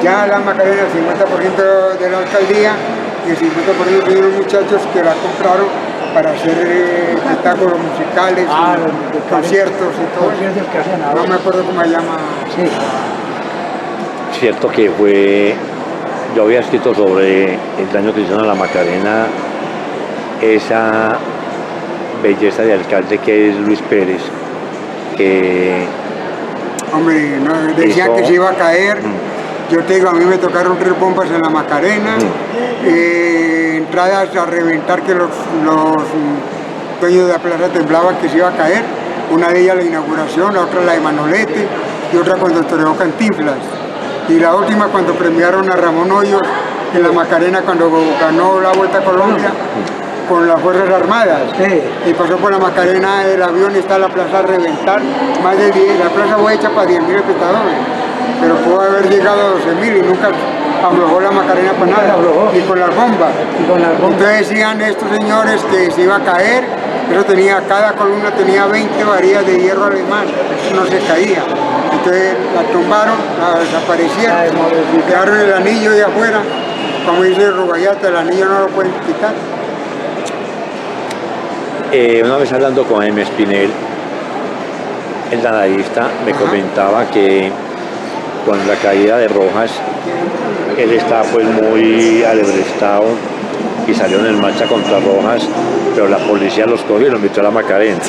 Ya la Macarena, el 50% de la alcaldía y el 50% de los muchachos que la compraron para hacer espectáculos musicales, conciertos y todo. No me acuerdo cómo se llama. Sí. Cierto que fue, yo había escrito sobre el daño que hicieron a la Macarena, esa belleza de alcalde que es Luis Pérez, que... Hombre, no, decían hizo, que se iba a caer. Yo te digo, a mí me tocaron 3 bombas en la Macarena, entradas a reventar que los dueños de la plaza temblaban que se iba a caer. Una de ellas la inauguración, la otra la de Manolete y otra cuando toreó Cantinflas. Y la última cuando premiaron a Ramón Hoyos en la Macarena cuando ganó la Vuelta a Colombia con las Fuerzas Armadas. Y pasó por la Macarena el avión y está la plaza a reventar. Más de 10, la plaza fue hecha para 10.000 espectadores. Pero pudo haber llegado a 12.000 y nunca aflojó la Macarena para nada, ni con las bombas. Entonces decían estos señores que se iba a caer, eso tenía, cada columna tenía 20 varillas de hierro alemán, eso no se caía. Entonces la tumbaron, la desaparecieron, quedaron el anillo de afuera, como dice Rugayata, el anillo no lo pueden quitar. Una vez hablando con M. Espinel, el nadadista, me comentaba que con la caída de Rojas, él estaba pues muy alebrestado y salieron en marcha contra Rojas, pero la policía los cogió y los metió a la Macarena.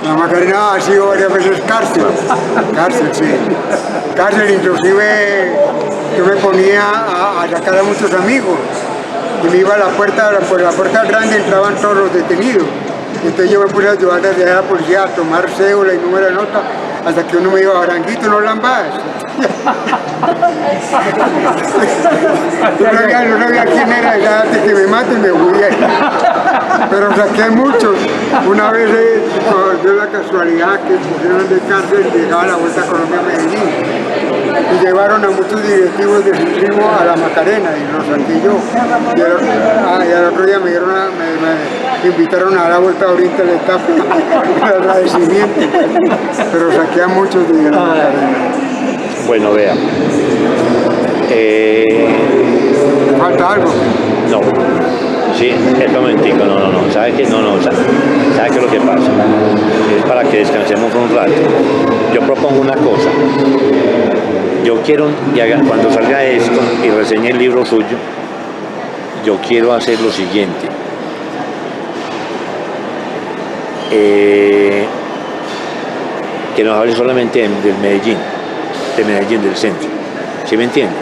La Macarena ha sido varias veces cárcel, sí. Cárcel, inclusive yo me ponía a sacar a muchos amigos y me iba a la puerta, por la puerta grande entraban todos los detenidos. Entonces yo me puse a ayudar desde la policía a tomar cédula y número de nota hasta que uno me iba, Aranguito, no lambas. No sabía quién era, ya antes que me mate me fui ahí. Pero saqué muchos. Una vez dio la casualidad que pusieron de cárcel y llegaba la Vuelta a Colombia a Medellín. Y llevaron a muchos directivos de Supremo a la Macarena y los saqué yo. Y al otro día me invitaron a dar la vuelta ahorita a la etapa de agradecimiento. Pero saqué a muchos de la Macarena. Bueno, vea. ¿Falta algo? No. Sí, es un momentico, no. ¿Sabe qué? ¿Sabe qué es lo que pasa? Es para que descansemos un rato. Yo propongo una cosa. Yo quiero, cuando salga esto y reseñe el libro suyo, yo quiero hacer lo siguiente. Que nos hable solamente del Medellín, del centro. ¿Sí me entiende?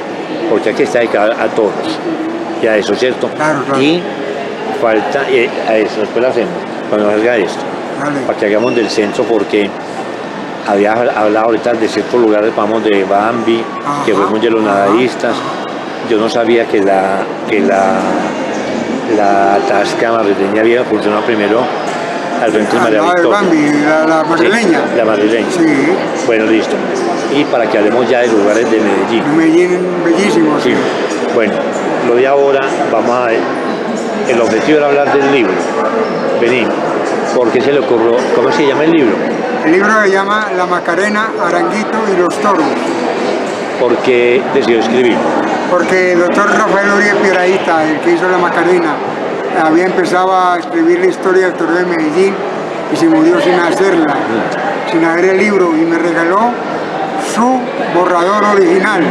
Porque aquí está dedicado a todos. Y a eso, ¿cierto? Claro. Y falta, a eso, después lo hacemos, cuando salga esto. Vale. Para que hagamos del centro, porque había hablado ahorita de ciertos lugares, vamos, de Bambi, que fuimos de los nadadistas. Yo no sabía que la tasca madrileña había funcionado primero al frente de María Victoria. Bambi, la madrileña. Sí, la madrileña. Sí. Bueno, listo. Y para que hablemos ya de lugares de Medellín. Medellín, bellísimo. Sí. Bueno, lo de ahora, el objetivo era hablar del libro. Vení, ¿por qué se le ocurrió? ¿Cómo se llama el libro? El libro se llama La Macarena, Aranguito y los toros. ¿Por qué decidió escribir? Porque el doctor Rafael Uribe Piedrahita, el que hizo La Macarena, había empezado a escribir la historia del toreo de Medellín y se murió sin hacerla, sin hacer el libro, y me regaló su borrador original,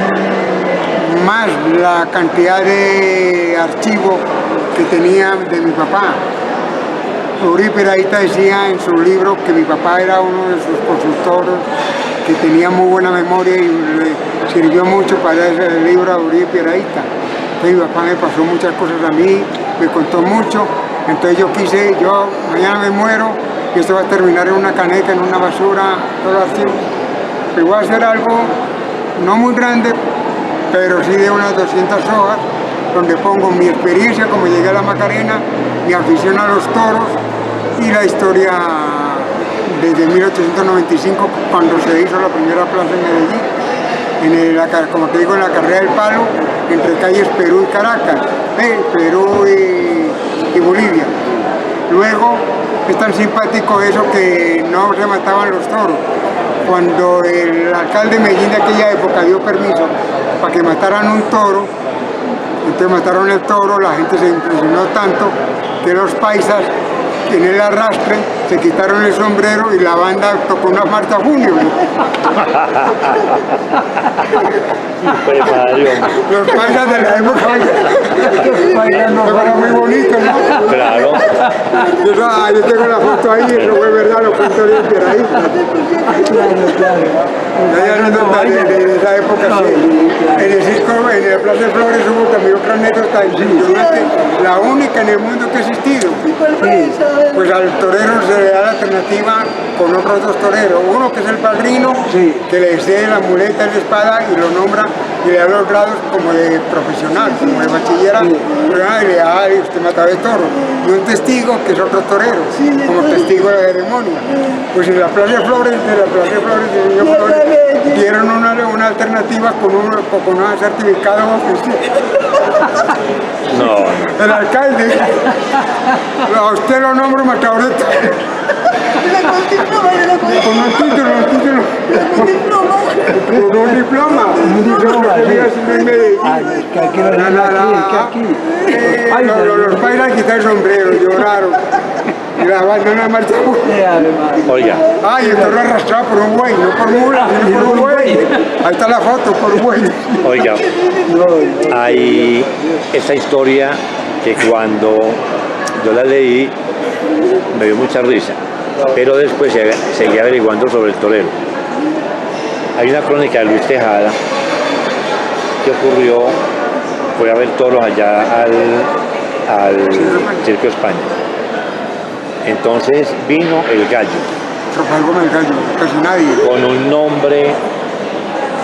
más la cantidad de archivo que tenía de mi papá. Uribe Piedrahita decía en su libro que mi papá era uno de sus consultores, que tenía muy buena memoria y le sirvió mucho para ese libro a Uribe Piedrahita. Entonces mi papá me pasó muchas cosas a mí, me contó mucho, entonces yo mañana me muero y esto va a terminar en una caneca, en una basura, todo así. Pero voy a hacer algo no muy grande, pero sí de unas 200 hojas, donde pongo mi experiencia como llegué a la Macarena, mi afición a los toros y la historia desde 1895, cuando se hizo la primera plaza en Medellín, como te digo, en la carrera del palo, entre calles Perú y Caracas, Perú y Bolivia. Luego, es tan simpático eso que no se mataban los toros. Cuando el alcalde de Medellín de aquella época dio permiso para que mataran un toro, entonces mataron el toro, la gente se impresionó tanto que los paisas en el arrastre se quitaron el sombrero y la banda tocó una marcha fúnebre. Pues, Mario, Los paisas de la época, eso era muy bonito, ¿no? claro. Yo tengo la foto ahí, eso fue verdad, lo cuento bien por ahí. Hay anécdotas de esa época, sí. En el Cisco, en la Plaza de Flores hubo también otra anécdota impresionante, la única en el mundo que ha existido. Pues al torero se le da la alternativa con otros dos toreros, uno que es el padrino, que le cede la muleta y la espada y lo nombra y le da los grados como de profesional, como de bachillerato, y le da, usted mata de toro, y un testigo que es otro torero, como testigo de la ceremonia. Pues en la Plaza de Flores, de Niño Flores, dieron una alternativa con un certificado oficial. No, El alcalde, a usted lo nombro matador de toros. Con un título. Con un diploma. Los paisas quitaron el sombrero, lloraron. Y la banda no marcha. oiga, Ay, el toro arrastrado por un buey, no por mula, sino por un buey. Ahí está la foto, por un buey. oiga, hay esta historia que cuando yo la leí me dio mucha risa, pero después seguí averiguando sobre el torero. Hay una crónica de Luis Tejada que ocurrió, fue a ver toros allá al Circo España. Entonces vino el gallo, Rafael Gómez Gallo, casi nadie. con un nombre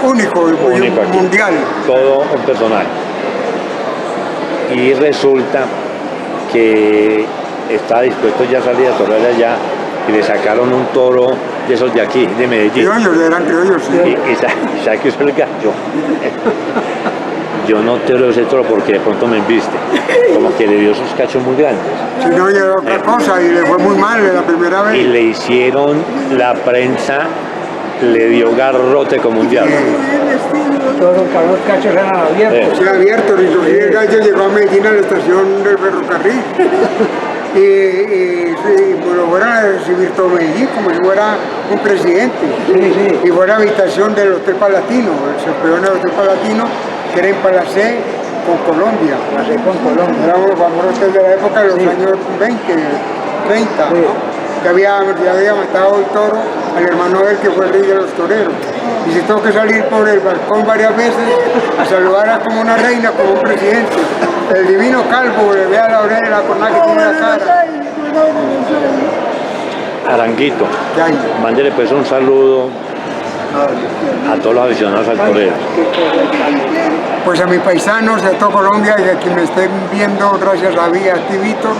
Único aquí, mundial. todo un personaje. Y resulta que está dispuesto ya a salir a torear allá y le sacaron un toro de esos de aquí, de Medellín. Criollos, eran criollos, sí. Y ¿sabe qué hizo el gallo? Yo no toreo ese toro porque de pronto me embiste, como que le dio esos cachos muy grandes. Si no, era otra cosa y le fue muy mal la primera Y vez. le hicieron, la prensa le dio garrote como un diablo. Todos los cachos eran abiertos. Se ha abierto, y el gallo llegó a Medellín a la estación del ferrocarril. Y lo fueron a recibir todo Medellín como si fuera un presidente. Y fue la habitación del Hotel Palatino, el campeón del Hotel Palatino, que era en Palacé con Colombia. Era un famoso hotel de la época de los años 20, 30, ¿no? Que había matado el toro al hermano de él, que fue el rey de los toreros. Y se tuvo que salir por el balcón varias veces a saludar como una reina, como un presidente. El divino calvo, le vea la oreja, la corona que tiene la cara. Aranguito, ¿Qué hay? mándele pues un saludo a todos los aficionados al torero. Pues a mis paisanos, a toda Colombia y a quien me estén viendo, gracias a ti, Víctor,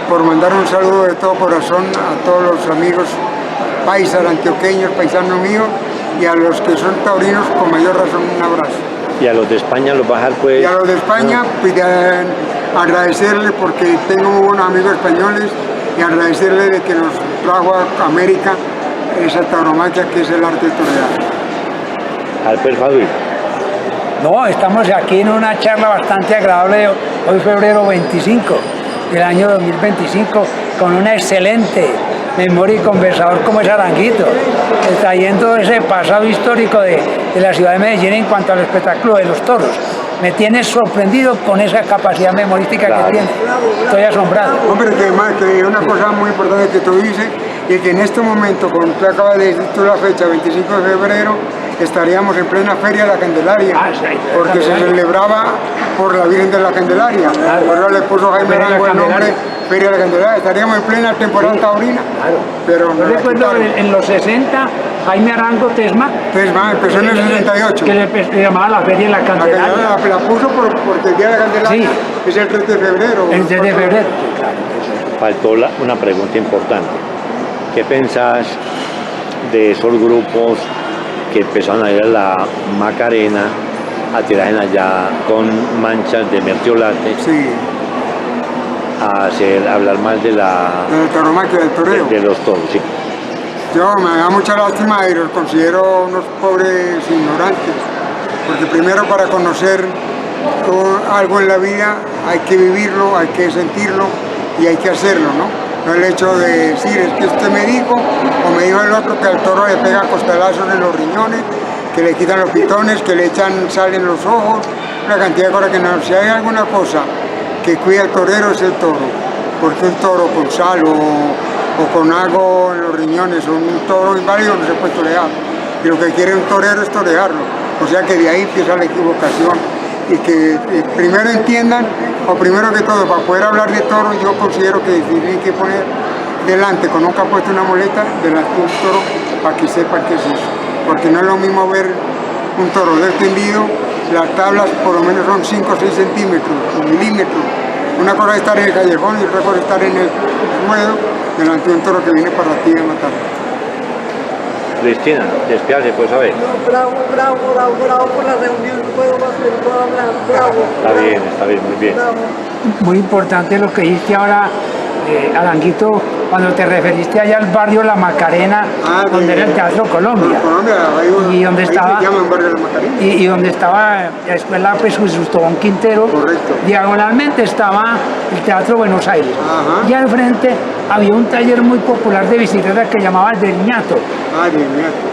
por mandar un saludo de todo corazón a todos los amigos paisas, antioqueños, paisanos míos, y a los que son taurinos, con mayor razón, un abrazo. Y a los de España los bajar pues... Y a los de España, pues agradecerle porque tengo muy buenos amigos españoles y agradecerle de que nos trajo a América esa tauromaquia que es el arte de torear. Al perfil. No, estamos aquí en una charla bastante agradable, hoy febrero 25 del año 2025, con una excelente memoria y conversador como es Aranguito, trayendo ese pasado histórico de la ciudad de Medellín en cuanto al espectáculo de los toros. Me tiene sorprendido con esa capacidad memorística que tiene. Estoy asombrado. Hombre, que una cosa muy importante que tú dices, y que en este momento, como tú acabas de decir tú la fecha, 25 de febrero, estaríamos en plena Feria de la Candelaria, porque se celebraba por la Virgen de la Candelaria. Por eso le puso Jaime Arango el nombre Feria de la Candelaria. Estaríamos en plena temporada taurina. Pero yo recuerdo en los 60, Jaime Arango Tesma, empezó en el 68. que le llamaba la Feria de la Candelaria. La puso porque el Día de la Candelaria es el 3 de febrero. El 3 de febrero. Faltó una pregunta importante. ¿Qué pensás de esos grupos que empezaron a ir a la Macarena a tirar allá con manchas de mertiolate? Sí. a hablar mal de la De la tauromaquia, del toreo. de los toros, sí. Yo me da mucha lástima y los considero unos pobres ignorantes, porque primero para conocer algo en la vida hay que vivirlo, hay que sentirlo y hay que hacerlo, ¿no? No el hecho de decir, es que usted me dijo, o me dijo el otro que al toro le pega costalazos en los riñones, que le quitan los pitones, que le echan sal en los ojos, una cantidad de cosas que no. Si hay alguna cosa que cuida al torero es el toro, porque un toro con sal o con algo en los riñones, o un toro inválido no se puede torear. Y lo que quiere un torero es torearlo. O sea que de ahí empieza la equivocación. Y que primero entiendan, o primero que todo, para poder hablar de toro, yo considero que tienen que poner delante, con nunca puesto una muleta, delante de un toro, para que sepan qué es eso. Porque no es lo mismo ver un toro descendido, las tablas por lo menos son 5 o 6 centímetros, un milímetro. Una cosa es estar en el callejón y otra cosa es estar en el ruedo, delante de un toro que viene para ti a matar. Cristina, despiade, pues a ver. No, bravo por la reunión, no puedo más, no puedo hablar, bravo. Está bien, muy bien. Bravo. Muy importante lo que dijiste ahora, Aranguito, cuando te referiste allá al barrio La Macarena, donde era el Teatro Colombia. Y donde estaba, y donde estaba la escuela Jesús Tobón Quintero. Correcto. Diagonalmente estaba el Teatro Buenos Aires. Ajá. Y al frente había un taller muy popular de bicicleta que llamaba el del Ñato.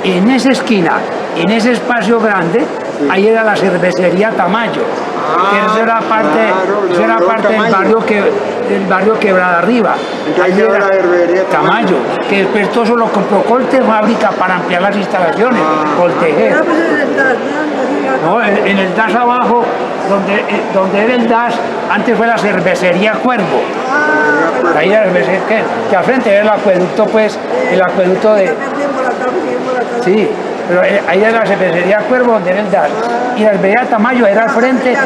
En esa esquina, en ese espacio grande, ahí era la cervecería Tamayo. Que eso era parte, claro, eso era parte del barrio Quebrada Arriba. Ahí era la cervecería Tamayo, que después todo eso lo compró Colte Fábrica para ampliar las instalaciones, Coltejer. Ya, pues, en el DAS, ¿no? No, en el DAS abajo, donde era el DAS, antes fue la cervecería Cuervo. Ahí era que al frente era el acueducto, pues, el acueducto de... Sí, pero ahí era la cervecería Cuervo, donde era el DAS. Y la cervecería Tamayo era al frente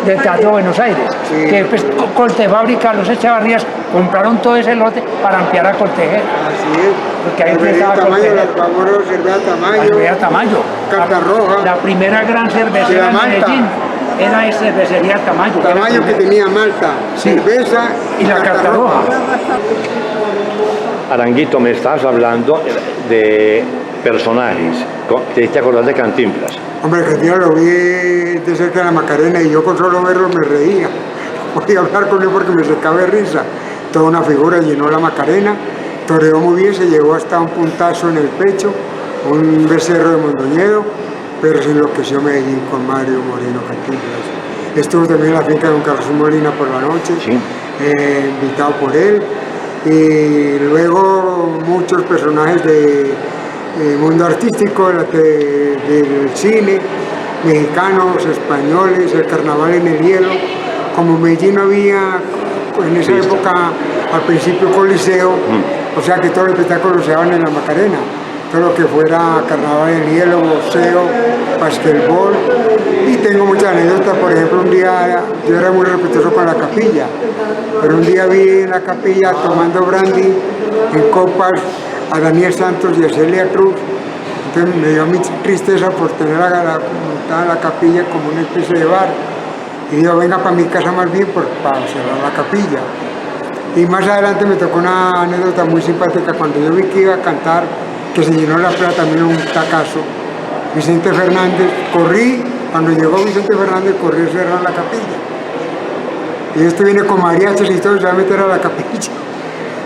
del Teatro Buenos Aires. Sí. Que después Colte Fábrica, los Echavarrías, compraron todo ese lote para ampliar a Coltejer. Así es. Porque ahí Cervecería empezaba Tamayo, Coltejer. la famosa cerveza La Tamayo. cervecería Tamayo. Carta Roja. La primera gran De cervecería la en Malta. Medellín era esa cervecería Tamayo. Tamayo que tenía malta, Sí. cerveza Y la carta roja. Aranguito, me estás hablando de personajes. ¿Te acordás de Cantinflas? Hombre, que yo lo vi de cerca de la Macarena y yo con solo verlo me reía. Podía hablar con él porque me secaba de risa. Toda una figura, llenó la Macarena, toreó muy bien, se llegó hasta un puntazo en el pecho, un becerro de Mondoñedo, pero se enloqueció Medellín con Mario Moreno Cantinflas. Estuvo también en la finca de don Carlos Molina por la noche, Sí. invitado por él. Y luego muchos personajes del mundo artístico, del cine, mexicanos, españoles, el carnaval en el hielo. Como en Medellín no había en esa época al principio coliseo, o sea que todos los espectáculos se daban en la Macarena. Todo lo que fuera carnaval en el hielo, boxeo, basquetbol. Y tengo muchas anécdotas, por ejemplo, un día yo era muy respetuoso con la capilla, pero un día vi en la capilla tomando brandy en copas a Daniel Santos y a Celia Cruz. Entonces me dio mi tristeza por tener montada la capilla como una especie de bar. Y digo, venga para mi casa más bien para cerrar la capilla. Y más adelante me tocó una anécdota muy simpática cuando yo vi que iba a cantar, que se llenó la plaza también un tacazo. Vicente Fernández, corrí, cuando llegó Vicente Fernández, corrí a cerrar la capilla. Y esto viene con mariachis y todo, se va a meter a la capilla.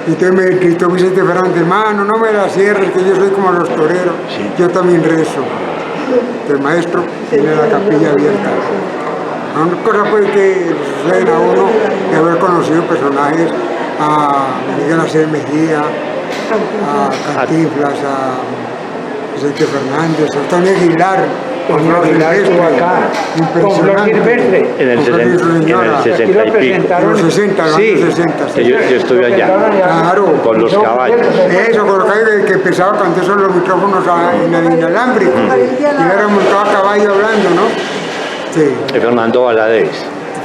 Y entonces me gritó Vicente Fernández, hermano, no me la cierres, que yo soy como los toreros, yo también rezo. El maestro tiene la capilla abierta. Una cosa pues que sucede a uno de haber conocido personajes, a Miguel Ángel Mejía, a Cantinflas, a Vicente Fernández, a Tony Aguilar, Con Flor estuvo acá, con Flor Silvestre. En el 60 y pico. En los 60, los Sí, años 60. que yo estuve allá. Claro. Con los caballos. Eso, con los caballos que empezaba cuando esos los micrófonos inalámbricos. Y éramos todos a caballo hablando, ¿no? Sí. Fernando Valadez.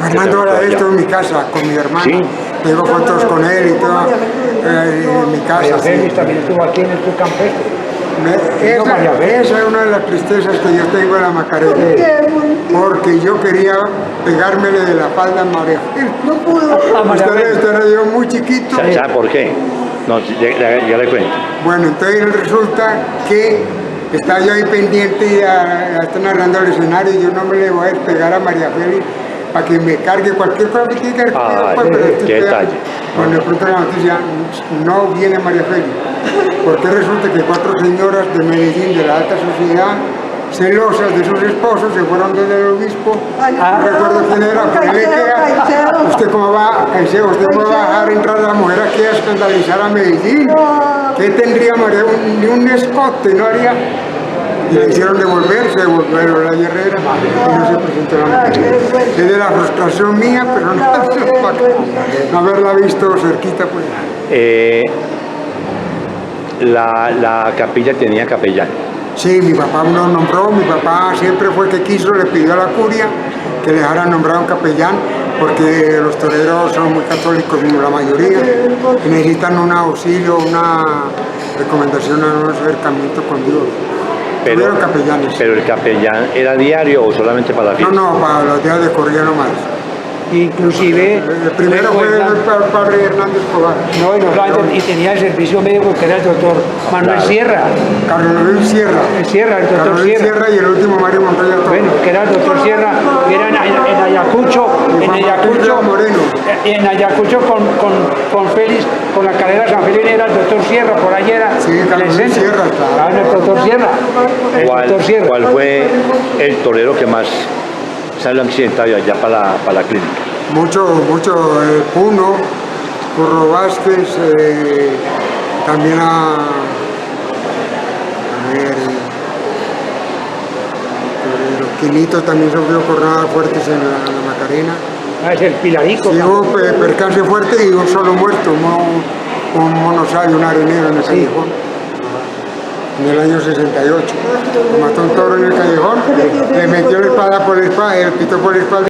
Fernando Valadez estuvo en mi casa con mi hermano. Sí. Tengo fotos con él y todo en mi casa. Félix también estuvo aquí en el Club Campestre. Esa es una de las tristezas que yo tengo en la Macarena. Porque yo quería pegármele de la falda a María Félix. No pudo. Usted era yo muy chiquito. ¿Sabe por qué? No, ya le cuento. Bueno, entonces resulta que estaba yo ahí pendiente y ya están arreglando el escenario y yo no me le voy a despegar a María Félix para que me cargue cualquier cosa que tenga que qué detalle. Cuando de pronto la noticia, no viene María Félix, porque resulta que 4 señoras de Medellín, de la alta sociedad, celosas de sus esposos, se fueron donde el obispo, no recuerdo quién era, pero le queda, usted cómo va a dejar entrar a la mujer aquí a escandalizar a Medellín, ¿qué tendría María? Ni un escote, no haría. Y le hicieron devolver, se devolvieron la guerrera y no se presentó la mujer. Es de la frustración mía, pero no haberla visto cerquita, pues. La capilla tenía capellán. Sí, mi papá lo nombró, mi papá siempre fue que quiso, le pidió a la curia que le dejaran nombrar un capellán, porque los toreros son muy católicos, la mayoría, y necesitan un auxilio, una recomendación a un acercamiento con Dios. Pero el capellán era diario o solamente para la fiesta? No, para los días de corrida nomás. Inclusive El primero fue el padre Hernández Escobar. No, y tenía el servicio médico que era el doctor Manuel Sierra. Carlos Luis Sierra. El doctor Carlos Luis Sierra y el último Mario Montoya. Bueno, que era el doctor Sierra, que era en Ayacucho, en Ayacucho con Félix, con la carrera San Félix era el doctor Sierra, por ahí era. Sí, Carlos Luis Sierra, claro. El doctor Sierra. ¿Cuál fue el torero que más salió accidentado allá para la clínica? Mucho, Puno, Curro Vázquez, también Quinito también sufrió jornadas fuertes en la Macarena. Es el Pilarico. Sí, hubo percance fuerte y un solo muerto, un monosaurio, un arenero en el callejón. En el año 68. Mató un toro en el callejón, le metió la espada por la espalda, el pito por la espalda.